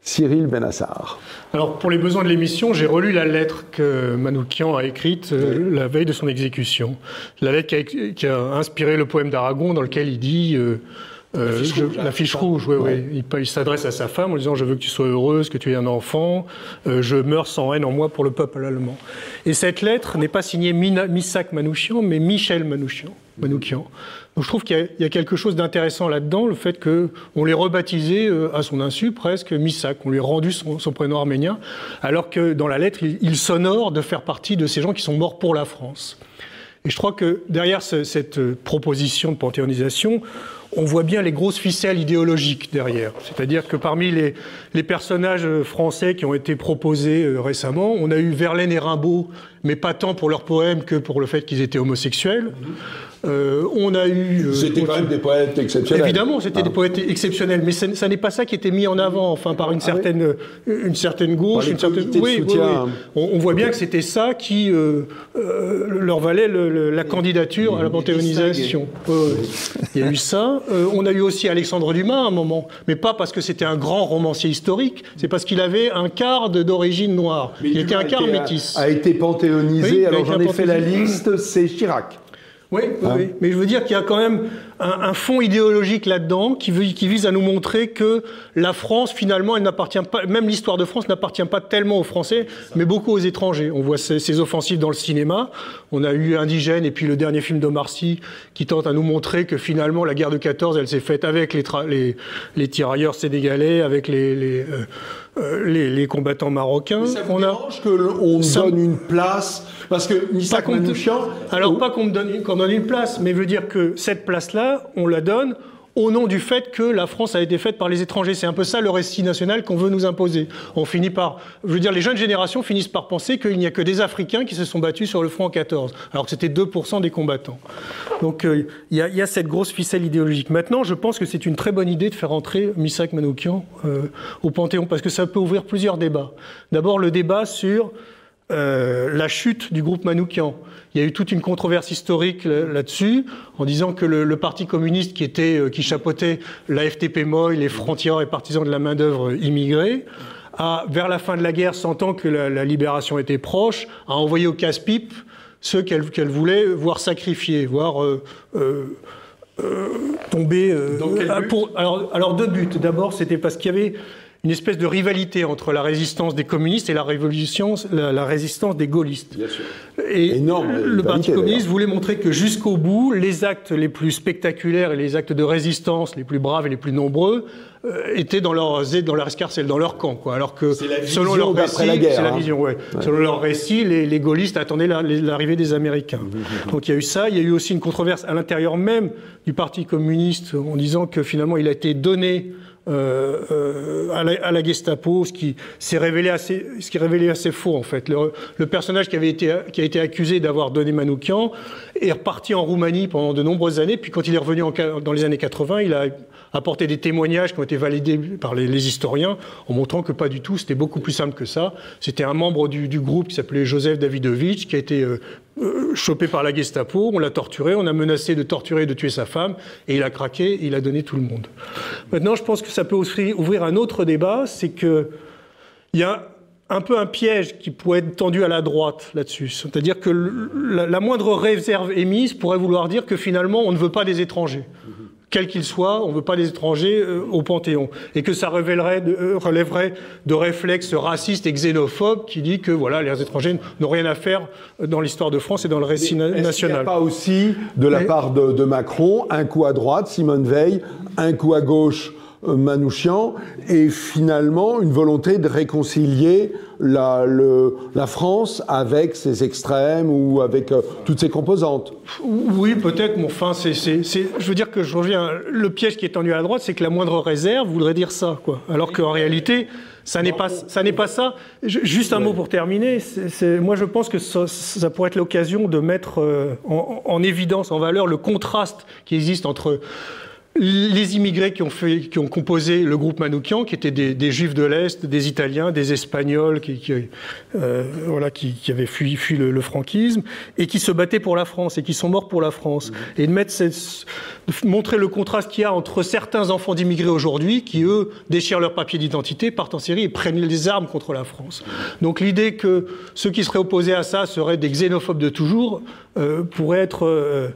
Cyril Benassar. Alors, pour les besoins de l'émission, j'ai relu la lettre que Manouchian a écrite la veille de son exécution. La lettre qui a inspiré le poème d'Aragon, dans lequel il dit... la fiche rouge, oui. Il s'adresse à sa femme en disant « Je veux que tu sois heureuse, que tu aies un enfant, je meurs sans haine en moi pour le peuple allemand ». Et cette lettre n'est pas signée Missak Manouchian, mais Michel Manouchian. Donc je trouve qu'il y a quelque chose d'intéressant là-dedans, le fait qu'on l'ait rebaptisé à son insu presque Missak, on lui a rendu son prénom arménien, alors que dans la lettre, il s'honore de faire partie de ces gens qui sont morts pour la France. Et je crois que derrière cette proposition de panthéonisation, on voit bien les grosses ficelles idéologiques derrière. C'est-à-dire que parmi les personnages français qui ont été proposés récemment, on a eu Verlaine et Rimbaud, mais pas tant pour leurs poèmes que pour le fait qu'ils étaient homosexuels. On a eu... C'était quand même des poètes exceptionnels. Évidemment, c'était des poètes exceptionnels, mais ça n'est pas ça qui était mis en avant, enfin, par une certaine gauche, une certaine... Oui. On voit bien que c'était ça qui leur valait la candidature à la panthéonisation. Il y a eu ça. On a eu aussi Alexandre Dumas à un moment, mais pas parce que c'était un grand romancier historique, c'est parce qu'il avait un quart d'origine noire. Il était un quart métis. A été panthéonisé, alors j'en ai fait la liste, c'est Chirac. Oui, mais je veux dire qu'il y a quand même un fond idéologique là-dedans qui vise à nous montrer que la France, finalement, elle n'appartient pas, même l'histoire de France n'appartient pas tellement aux Français, mais beaucoup aux étrangers. On voit ces offensives dans le cinéma. On a eu Indigène et puis le dernier film d'Omar Sy qui tente à nous montrer que finalement la guerre de 14, elle s'est faite avec les tirailleurs sénégalais, avec les combattants marocains. Mais ça vous dérange qu'on donne une place, parce que Missak Manouchian... Alors pas qu'on donne une place, mais veut dire que cette place-là, on la donne au nom du fait que la France a été faite par les étrangers. C'est un peu ça le récit national qu'on veut nous imposer. On finit par... Je veux dire, les jeunes générations finissent par penser qu'il n'y a que des Africains qui se sont battus sur le front en 14, alors que c'était 2% des combattants. Donc il y a cette grosse ficelle idéologique. Maintenant, je pense que c'est une très bonne idée de faire entrer Missak Manouchian au Panthéon, parce que ça peut ouvrir plusieurs débats. D'abord, le débat sur la chute du groupe Manouchian. Il y a eu toute une controverse historique là-dessus, en disant que le Parti communiste qui chapeautait la FTP-MOI, les frontières et partisans de la main-d'œuvre immigrée, a, vers la fin de la guerre, sentant que la libération était proche, a envoyé au casse-pipe ceux qu'elle voulait voir sacrifiés, voir tomber... Dans quel but ? Alors deux buts. D'abord, c'était parce qu'il y avait une espèce de rivalité entre la résistance des communistes et la résistance des gaullistes. Bien sûr. Et le Parti communiste voulait montrer que jusqu'au bout, les actes les plus spectaculaires et les actes de résistance les plus braves et les plus nombreux étaient dans leur escarcelle, dans leur camp, quoi. Alors que selon leur récit, selon leur récit, les gaullistes attendaient l'arrivée des Américains. Donc il y a eu ça. Il y a eu aussi une controverse à l'intérieur même du Parti communiste en disant que finalement il a été donné à la Gestapo, ce qui révélé assez faux en fait. Le personnage qui a été accusé d'avoir donné Manouchian est reparti en Roumanie pendant de nombreuses années, puis quand il est revenu dans les années 80, il a apporté des témoignages qui ont été validés par les historiens en montrant que pas du tout, c'était beaucoup plus simple que ça. C'était un membre du groupe qui s'appelait Joseph Davidovich qui a été chopé par la Gestapo, on l'a torturé, on a menacé de torturer et de tuer sa femme, et il a craqué, et il a donné tout le monde. Maintenant, je pense que ça peut aussi ouvrir un autre débat, c'est qu'il y a un peu un piège qui pourrait être tendu à la droite là-dessus. C'est-à-dire que la moindre réserve émise pourrait vouloir dire que finalement, on ne veut pas des étrangers. Quels qu'ils soient, on ne veut pas des étrangers au Panthéon. Et que ça relèverait de réflexes racistes et xénophobes qui dit que voilà, les étrangers n'ont rien à faire dans l'histoire de France et dans le récit national. Est-ce qu'il n'y a pas aussi, de la part de Macron, un coup à droite, Simone Veil, un coup à gauche, Manouchian et finalement une volonté de réconcilier la France avec ses extrêmes ou avec toutes ses composantes. Oui, peut-être, mais enfin, je veux dire que je reviens. Le piège qui est tendu à la droite, c'est que la moindre réserve voudrait dire ça, quoi. Alors qu'en réalité, ça n'est pas ça. Juste un mot pour terminer. Moi, je pense que ça pourrait être l'occasion de mettre en évidence, en valeur, le contraste qui existe entre les immigrés qui ont composé le groupe Manouchian, qui étaient des Juifs de l'Est, des Italiens, des Espagnols qui avaient fui le franquisme et qui se battaient pour la France et qui sont morts pour la France. Et de montrer le contraste qu'il y a entre certains enfants d'immigrés aujourd'hui qui, eux, déchirent leurs papiers d'identité, partent en Syrie et prennent les armes contre la France. Donc l'idée que ceux qui seraient opposés à ça seraient des xénophobes de toujours pourrait être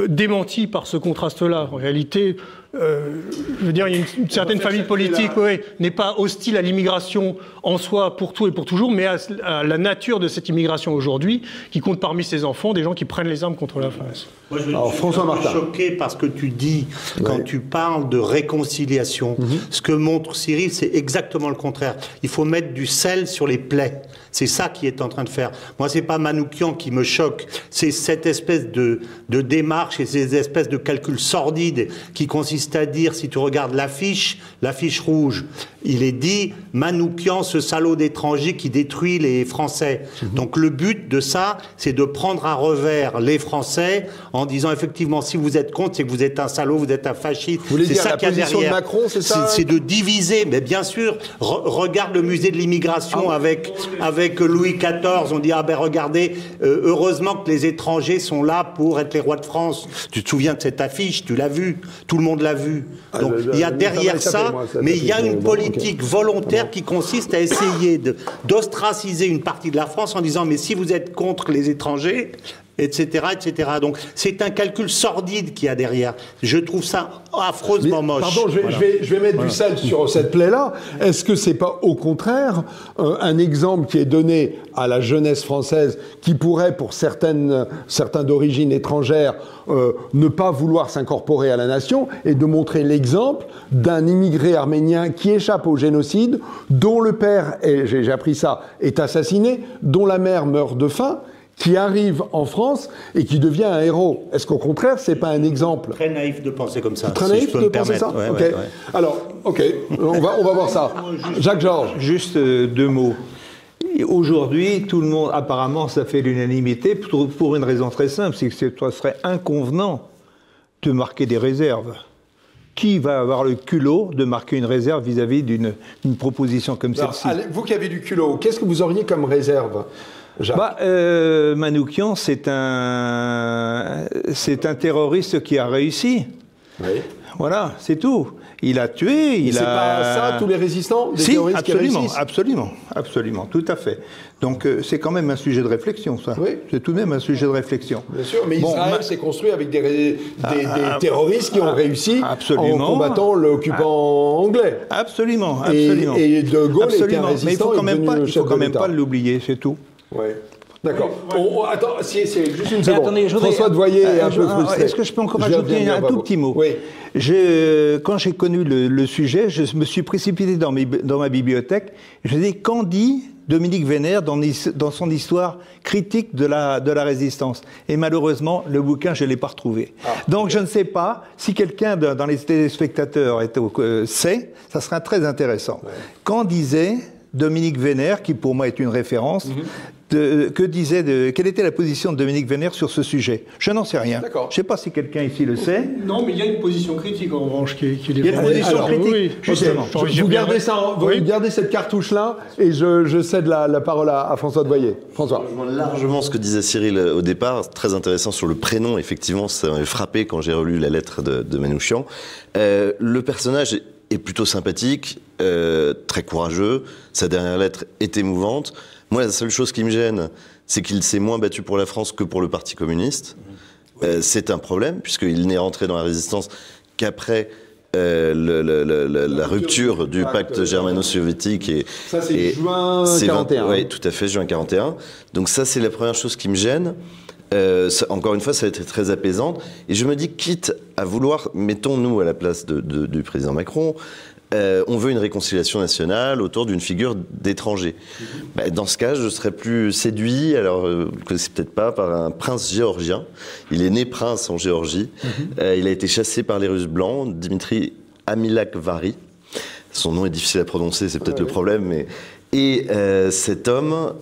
démenti par ce contraste-là. En réalité, je veux dire, il y a une certaine famille politique n'est pas hostile à l'immigration en soi pour tout et pour toujours, mais à la nature de cette immigration aujourd'hui, qui compte parmi ses enfants des gens qui prennent les armes contre la France. Moi, je suis choqué par ce que tu dis quand tu parles de réconciliation. Ce que montre Cyril, c'est exactement le contraire. Il faut mettre du sel sur les plaies. C'est ça qu'il est en train de faire. Moi, c'est pas Manouchian qui me choque, c'est cette espèce de démarche et ces espèces de calculs sordides qui consistent à dire, si tu regardes l'affiche rouge, il est dit Manouchian, ce salaud d'étranger qui détruit les Français. Donc le but de ça, c'est de prendre à revers les Français en disant effectivement, si vous êtes contre, c'est que vous êtes un salaud, vous êtes un fasciste. C'est ça qu'il y a derrière. De Macron, c'est ça? C'est de diviser, mais bien sûr. Regarde le musée de l'immigration avec Louis XIV. On dit ah ben regardez, heureusement que les étrangers sont là pour être les rois de France. Tu te souviens de cette affiche? Tu l'as vue, tout le monde l'a vue. Donc il y a derrière ça, mais il y a une politique volontaire qui consiste à essayer d'ostraciser une partie de la France en disant mais si vous êtes contre les étrangers, etc., etc. Donc c'est un calcul sordide qu'il y a derrière. Je trouve ça affreusement moche. Pardon, je vais mettre du sel sur cette plaie-là. Est-ce que c'est pas au contraire un exemple qui est donné à la jeunesse française qui pourrait, pour certains d'origine étrangère, ne pas vouloir s'incorporer à la nation, et de montrer l'exemple d'un immigré arménien qui échappe au génocide, dont le père, et j'ai appris ça, est assassiné, dont la mère meurt de faim, qui arrive en France et qui devient un héros. Est-ce qu'au contraire, c'est pas un exemple? Très naïf de penser comme ça. Très naïf de penser ça. Ouais, ok. Ouais. Alors, ok, on va voir ça. Jacques-Georges. Juste deux mots. Aujourd'hui, tout le monde, apparemment, ça fait l'unanimité pour une raison très simple, c'est que ce serait inconvenant de marquer des réserves. Qui va avoir le culot de marquer une réserve vis-à-vis d'une proposition comme celle-ci? Vous qui avez du culot, qu'est-ce que vous auriez comme réserve? Manouchian, c'est un terroriste qui a réussi. Oui. Voilà, c'est tout. Il a tué, c'est pas ça, tous les résistants, des terroristes qui réussissent? Absolument, tout à fait. Donc c'est quand même un sujet de réflexion, ça. Oui. C'est tout de même un sujet de réflexion. Bien sûr, mais Israël s'est construit avec des terroristes qui ont réussi en combattant l'occupant anglais. Absolument. Et De Gaulle était un résistant. Mais il faut quand même pas l'oublier, c'est tout. Oui. D'accord. Attends, c'est juste une seconde. Attendez, François Devoyer est un peu frustré. Est-ce que je peux encore rajouter un tout petit mot? Oui. Quand j'ai connu le sujet, je me suis précipité dans ma bibliothèque. Je me dis, qu'en dit Dominique Vénère dans son histoire critique de la résistance? Et malheureusement, le bouquin, je ne l'ai pas retrouvé. Donc je ne sais pas si quelqu'un dans les téléspectateurs sait, ça serait très intéressant. Ouais. Qu'en disait Dominique Vénère, qui pour moi est une référence, quelle était la position de Dominique Vénère sur ce sujet? Je n'en sais rien. Je ne sais pas si quelqu'un ici le sait. Non, mais il y a une position critique en revanche qui est Il y a une position critique, oui, justement. Vous gardez ça, vous gardez cette cartouche-là, et je cède la parole à François Devoyer. François. Je rejoins largement ce que disait Cyril au départ, très intéressant sur le prénom. Effectivement, ça m'a frappé quand j'ai relu la lettre de Manouchian. Le personnage est plutôt sympathique, très courageux. Sa dernière lettre est émouvante. Moi, la seule chose qui me gêne, c'est qu'il s'est moins battu pour la France que pour le Parti communiste. C'est un problème, puisqu'il n'est rentré dans la résistance qu'après la rupture du pacte germano-soviétique. Ça, c'est juin 41. Oui, tout à fait, juin 41. Donc ça, c'est la première chose qui me gêne. Encore une fois, ça a été très apaisant. Et je me dis, quitte à vouloir, mettons-nous à la place du président Macron, on veut une réconciliation nationale autour d'une figure d'étranger. Dans ce cas, je serais plus séduit, alors que c'est peut-être pas, par un prince géorgien. Il est né prince en Géorgie. Il a été chassé par les Russes blancs, Dimitri Amilakvari. Son nom est difficile à prononcer, c'est peut-être le problème. Mais... Et cet homme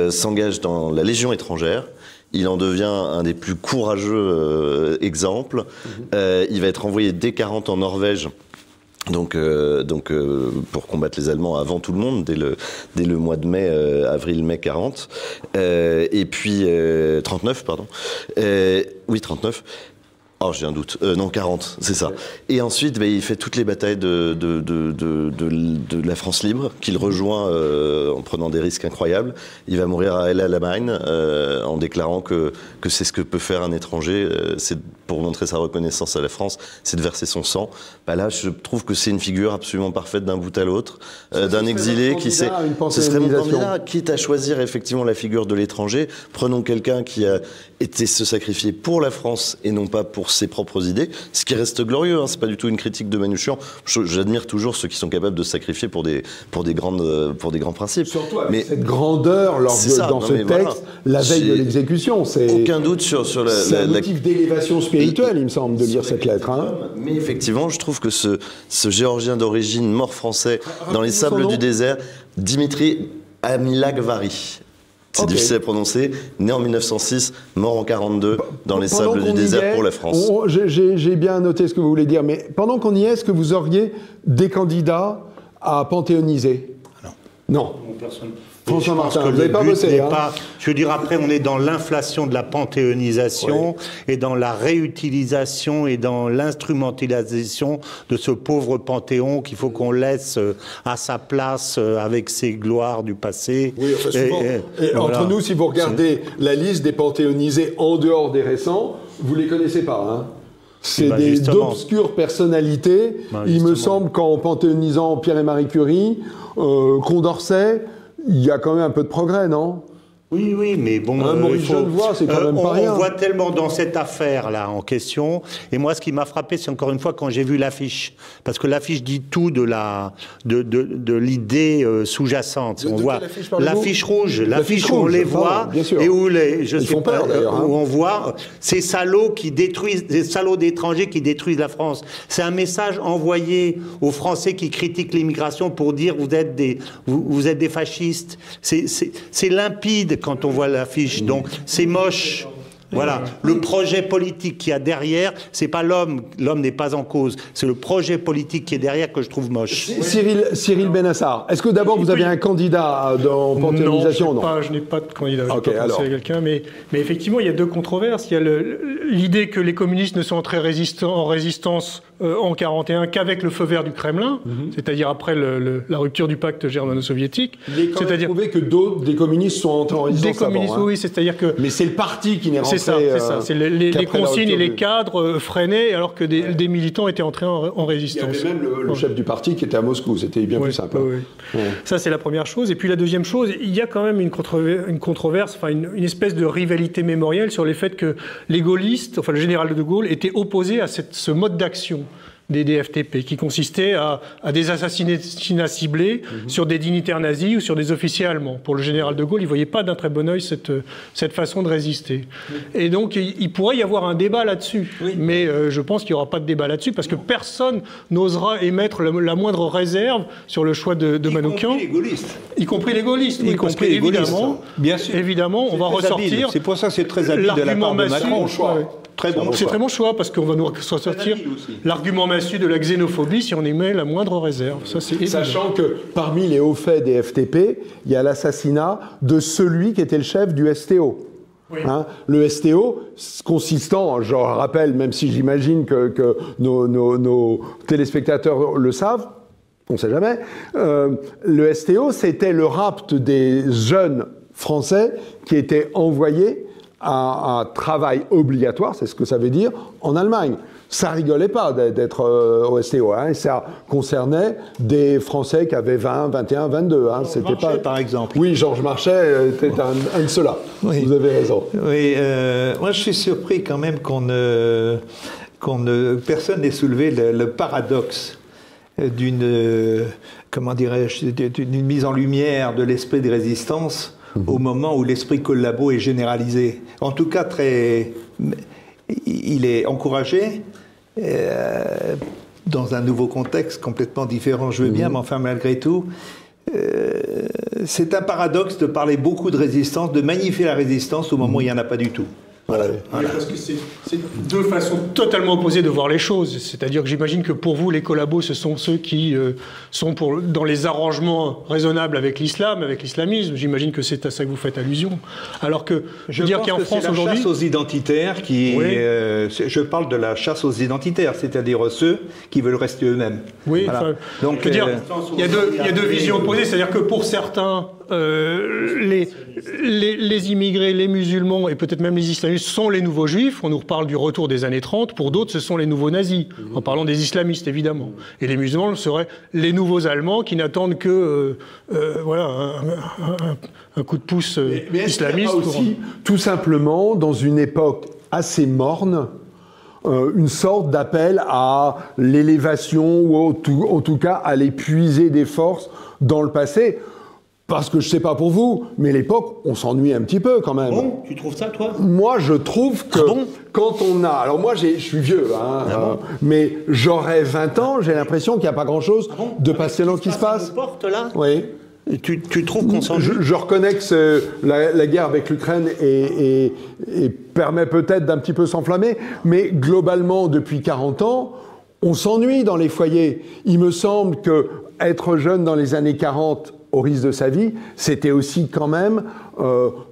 s'engage dans la Légion étrangère. Il en devient un des plus courageux exemples. Il va être envoyé dès 40 en Norvège. Donc, pour combattre les Allemands avant tout le monde, dès le mois de mai, avril-mai 40, et puis 39, pardon. Oui, 39. Oh, j'ai un doute. Non, 40, c'est ça. Et ensuite, il fait toutes les batailles de la France libre, qu'il rejoint en prenant des risques incroyables. Il va mourir à El Alamein en déclarant que c'est ce que peut faire un étranger. C'est pour montrer sa reconnaissance à la France, c'est de verser son sang. Là, je trouve que c'est une figure absolument parfaite d'un bout à l'autre, d'un exilé qui sait. Ce serait mon candidat, quitte à choisir effectivement la figure de l'étranger. Prenons quelqu'un qui a été se sacrifier pour la France et non pas pour ses propres idées, ce qui reste glorieux, hein, c'est pas du tout une critique de Manouchian. J'admire toujours ceux qui sont capables de se sacrifier pour des grands principes. Surtout avec cette grandeur dans ce texte, la veille de l'exécution. Aucun doute sur c'est un motif d'élévation spirituelle, il me semble, de lire cette lettre. Hein. Mais effectivement, je trouve que ce Géorgien d'origine, mort français, dans les sables du désert, Dimitri Amilakvari. C'est difficile à prononcer, né en 1906, mort en 42, dans les sables du désert pour la France. J'ai bien noté ce que vous voulez dire, mais pendant qu'on y est, est-ce que vous auriez des candidats à panthéoniser? Non. Personne. François Martin, vous n'avez pas bossé. Je veux dire, après, on est dans l'inflation de la panthéonisation et dans la réutilisation et dans l'instrumentalisation de ce pauvre Panthéon qu'il faut qu'on laisse à sa place avec ses gloires du passé. Oui, enfin, souvent. Et entre nous, si vous regardez la liste des panthéonisés en dehors des récents, vous ne les connaissez pas, hein. C'est d'obscures personnalités. Il me semble qu'en panthéonisant Pierre et Marie Curie, Condorcet, il y a quand même un peu de progrès, non? Oui, mais bon... Maurice Genevoix, c'est quand même pas rien. On voit tellement dans cette affaire-là en question, et moi, ce qui m'a frappé, c'est encore une fois quand j'ai vu l'affiche, parce que l'affiche dit tout de l'idée sous-jacente. On voit l'affiche rouge, l'affiche où on les voit, et où où on voit ces salauds qui détruisent, ces salauds d'étrangers qui détruisent la France. C'est un message envoyé aux Français qui critiquent l'immigration pour dire vous êtes des fascistes. C'est limpide quand on voit l'affiche, donc c'est moche. Voilà, le projet politique qu'il y a derrière, c'est pas l'homme n'est pas en cause, c'est le projet politique qui est derrière que je trouve moche. Cyril Benassar, est-ce que d'abord vous avez un candidat dans panthéonisation? Non, je n'ai pas de candidat, je n'ai pas pensé à quelqu'un, mais effectivement il y a deux controverses. Il y a l'idée que les communistes ne sont entrés en résistance en 1941 qu'avec le feu vert du Kremlin, c'est-à-dire après la rupture du pacte germano-soviétique. C'est-à-dire prouvé que d'autres des communistes sont entrés en résistance. Des communistes, oui, c'est-à-dire que... Mais c'est le parti qui n'est rentré. C'est ça. C'est les consignes et les cadres freinaient alors que des militants étaient entrés en résistance. Il y avait même le chef du parti qui était à Moscou, c'était bien plus simple. Ça, c'est la première chose. Et puis la deuxième chose, il y a quand même une controverse, enfin une espèce de rivalité mémorielle sur les faits que les gaullistes, enfin le général de Gaulle, était opposé à ce mode d'action des DFTP, qui consistait à des assassinats ciblés sur des dignitaires nazis ou sur des officiers allemands. Pour le général de Gaulle, il ne voyait pas d'un très bon œil cette façon de résister. Et donc, il pourrait y avoir un débat là-dessus. Mais je pense qu'il n'y aura pas de débat là-dessus, parce que personne n'osera émettre la moindre réserve sur le choix de Manouchian. Y compris les gaullistes. Y compris les gaullistes. Bien sûr. Évidemment, on va ressortir... C'est pour ça que c'est très habile de la part de Macron. C'est très bon choix, parce qu'on va nous ressortir l'argument massu de la xénophobie si on émet la moindre réserve. Ça, sachant que parmi les hauts faits des FTP, il y a l'assassinat de celui qui était le chef du STO. Hein, le STO, consistant, je rappelle, même si j'imagine que nos téléspectateurs le savent, on ne sait jamais, le STO, c'était le rapt des jeunes Français qui étaient envoyés à un travail obligatoire, c'est ce que ça veut dire, en Allemagne. ça rigolait pas d'être au STO, hein, et ça concernait des Français qui avaient 20, 21, 22. Hein, c'était pas par exemple. Oui, Georges Marchais était un de ceux-là. Oui. Vous avez raison. Oui, moi je suis surpris quand même personne n'ait soulevé le paradoxe d'une comment dirais-je, d'une mise en lumière de l'esprit de résistance au moment où l'esprit collabo est généralisé. En tout cas, il est encouragé dans un nouveau contexte complètement différent, je veux bien, mais enfin malgré tout, c'est un paradoxe de parler beaucoup de résistance, de magnifier la résistance au moment où il n'y en a pas du tout. Voilà. Parce que c'est deux façons totalement opposées de voir les choses. C'est-à-dire que j'imagine que pour vous, les collabos, ce sont ceux qui sont dans les arrangements raisonnables avec l'islam, avec l'islamisme. J'imagine que c'est à ça que vous faites allusion. Alors que je dire qu'en France aujourd'hui, la chasse aux identitaires qui, oui. Je parle de la chasse aux identitaires, c'est-à-dire ceux qui veulent rester eux-mêmes. Oui. Voilà. Donc, il y a deux visions opposées. C'est-à-dire que pour certains, les immigrés, les musulmans et peut-être même les islamistes sont les nouveaux juifs. On nous reparle du retour des années 30. Pour d'autres, ce sont les nouveaux nazis, en parlant des islamistes, évidemment. Et les musulmans seraient les nouveaux Allemands qui n'attendent que voilà, un coup de pouce islamiste. Mais aussi, tout simplement, dans une époque assez morne, une sorte d'appel à l'élévation ou en tout cas à l'épuiser des forces dans le passé. Parce que je sais pas pour vous, mais l'époque, on s'ennuie un petit peu quand même. Bon, tu trouves ça, toi? Moi, je trouve que quand on a... Alors moi, je suis vieux, hein, mais j'aurais 20 ans, j'ai l'impression qu'il n'y a pas grand-chose de passionnant qui se passe. Porte, là, oui. Et tu trouves qu'on s'ennuie? Je reconnais que la guerre avec l'Ukraine permet peut-être d'un petit peu s'enflammer, mais globalement, depuis 40 ans, on s'ennuie dans les foyers. Il me semble que être jeune dans les années 40... au risque de sa vie, c'était aussi quand même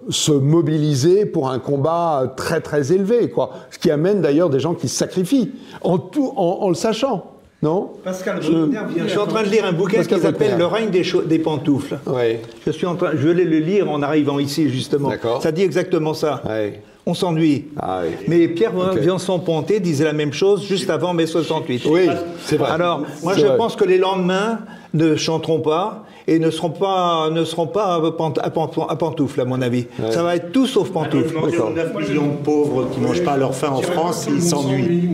se mobiliser pour un combat très très élevé, quoi. Ce qui amène d'ailleurs des gens qui se sacrifient, en le sachant, non? Pascal Bruckner, je suis en train de lire un bouquin qui s'appelle Le règne des pantoufles. Oui. Je vais le lire en arrivant ici, justement. Ça dit exactement ça. Oui. On s'ennuie. Ah, oui. Mais Pierre Viançon-Ponté disait la même chose juste avant mai 68. Oui, c'est vrai. Alors, moi je pense que les lendemains ne chanteront pas et ne seront pas à pantoufles, à mon avis. Ouais. Ça va être tout sauf pantoufles. 9 millions de pauvres qui ne mangent pas à leur faim en France, ils s'ennuient.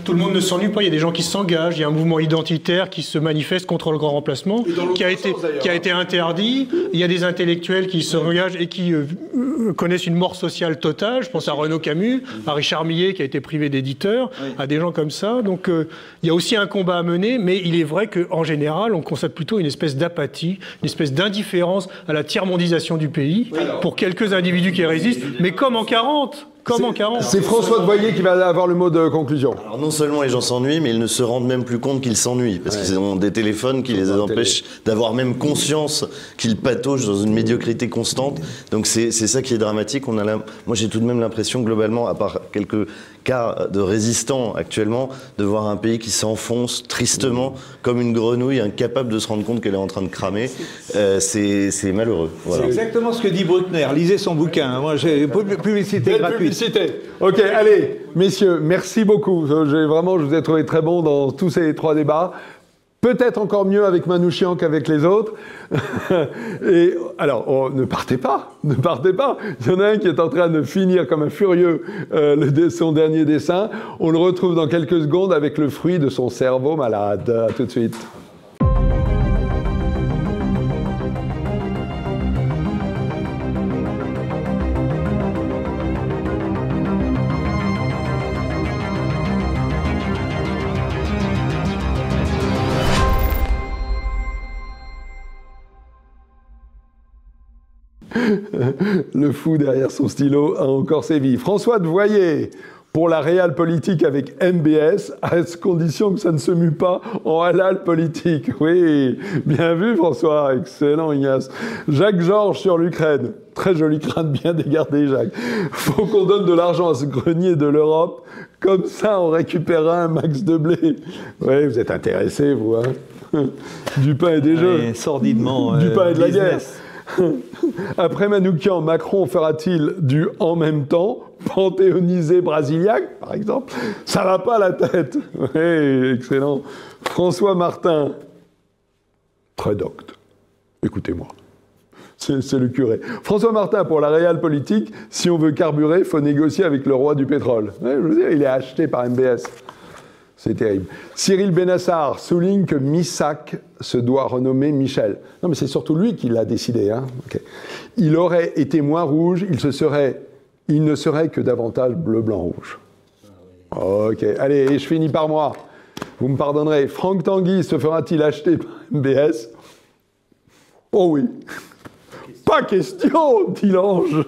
Tout le monde ne s'ennuie pas, il y a des gens qui s'engagent, il y a un mouvement identitaire qui se manifeste contre le grand remplacement, qui a été interdit, il y a des intellectuels qui s'engagent et qui connaissent une mort sociale totale, je pense à Renaud Camus, à Richard Millet qui a été privé d'éditeur, à des gens comme ça. Donc il y a aussi un combat à mener, mais il est vrai qu'en général, on constate plutôt une espèce d'apathie, une espèce d'indifférence à la tiers-mondisation du pays, pour quelques individus qui résistent, mais comme en 40. C'est François de Voyer qui va avoir le mot de conclusion. Alors non seulement les gens s'ennuient, mais ils ne se rendent même plus compte qu'ils s'ennuient, parce qu'ils ont des téléphones qui les empêchent d'avoir même conscience qu'ils pataugent dans une médiocrité constante. Donc c'est ça qui est dramatique. Moi j'ai tout de même l'impression globalement, à part quelques cas de résistants actuellement, de voir un pays qui s'enfonce tristement comme une grenouille, incapable de se rendre compte qu'elle est en train de cramer. C'est malheureux. Voilà. C'est exactement ce que dit Bruckner. Lisez son bouquin. Moi j'ai publicité gratuite. Ok, allez, messieurs, merci beaucoup. Je vous ai trouvé très bon dans tous ces 3 débats. Peut-être encore mieux avec Manouchian qu'avec les autres. Et alors, ne partez pas. Il y en a un qui est en train de finir comme un furieux son dernier dessin. On le retrouve dans quelques secondes avec le fruit de son cerveau malade. À tout de suite. Le fou derrière son stylo a encore sévi. François de Voyer, pour la réelle politique avec MBS, à condition que ça ne se mue pas en halal politique. Oui, bien vu François, excellent Ignace. Jacques Georges sur l'Ukraine. Très joli crâne, bien dégardé Jacques. Faut qu'on donne de l'argent à ce grenier de l'Europe, comme ça on récupérera un max de blé. Oui, vous êtes intéressés vous, hein. Du pain et des jeux. Sordidement. Du pain et de la guerre. Après Manoukian, Macron fera-t-il du « en même temps » panthéonisé brasiliaque, par exemple? Ça va pas la tête. Oui, excellent. François Martin. Très docte. Écoutez-moi. C'est le curé. François Martin, pour la réelle politique, si on veut carburer, il faut négocier avec le roi du pétrole. Ouais, je veux dire, il est acheté par MBS. C'est terrible. Cyril Benassar souligne que Missac se doit renommer Michel. Non, mais c'est surtout lui qui l'a décidé. Hein. Okay. Il aurait été moins rouge, il ne serait que davantage bleu, blanc, rouge. Ok, allez, et je finis par moi. Vous me pardonnerez. Franck Tanguy se fera-t-il acheter par MBS? Oh oui. Pas question, dit l'ange.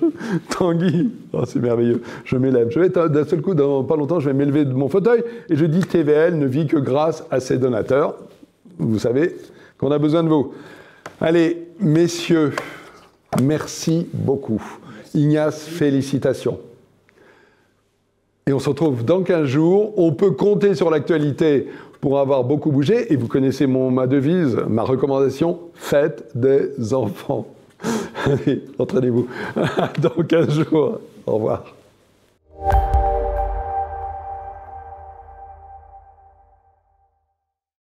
Tanguy. Oh, c'est merveilleux. Je m'élève. Je vais d'un seul coup, dans pas longtemps, je vais m'élever de mon fauteuil et je dis TVL ne vit que grâce à ses donateurs. Vous savez qu'on a besoin de vous. Allez, messieurs, merci beaucoup. Ignace, félicitations. Et on se retrouve dans 15 jours. On peut compter sur l'actualité pour avoir beaucoup bougé. Et vous connaissez ma devise, ma recommandation, faites des enfants. Allez, entraînez-vous. Dans 15 jours. Au revoir.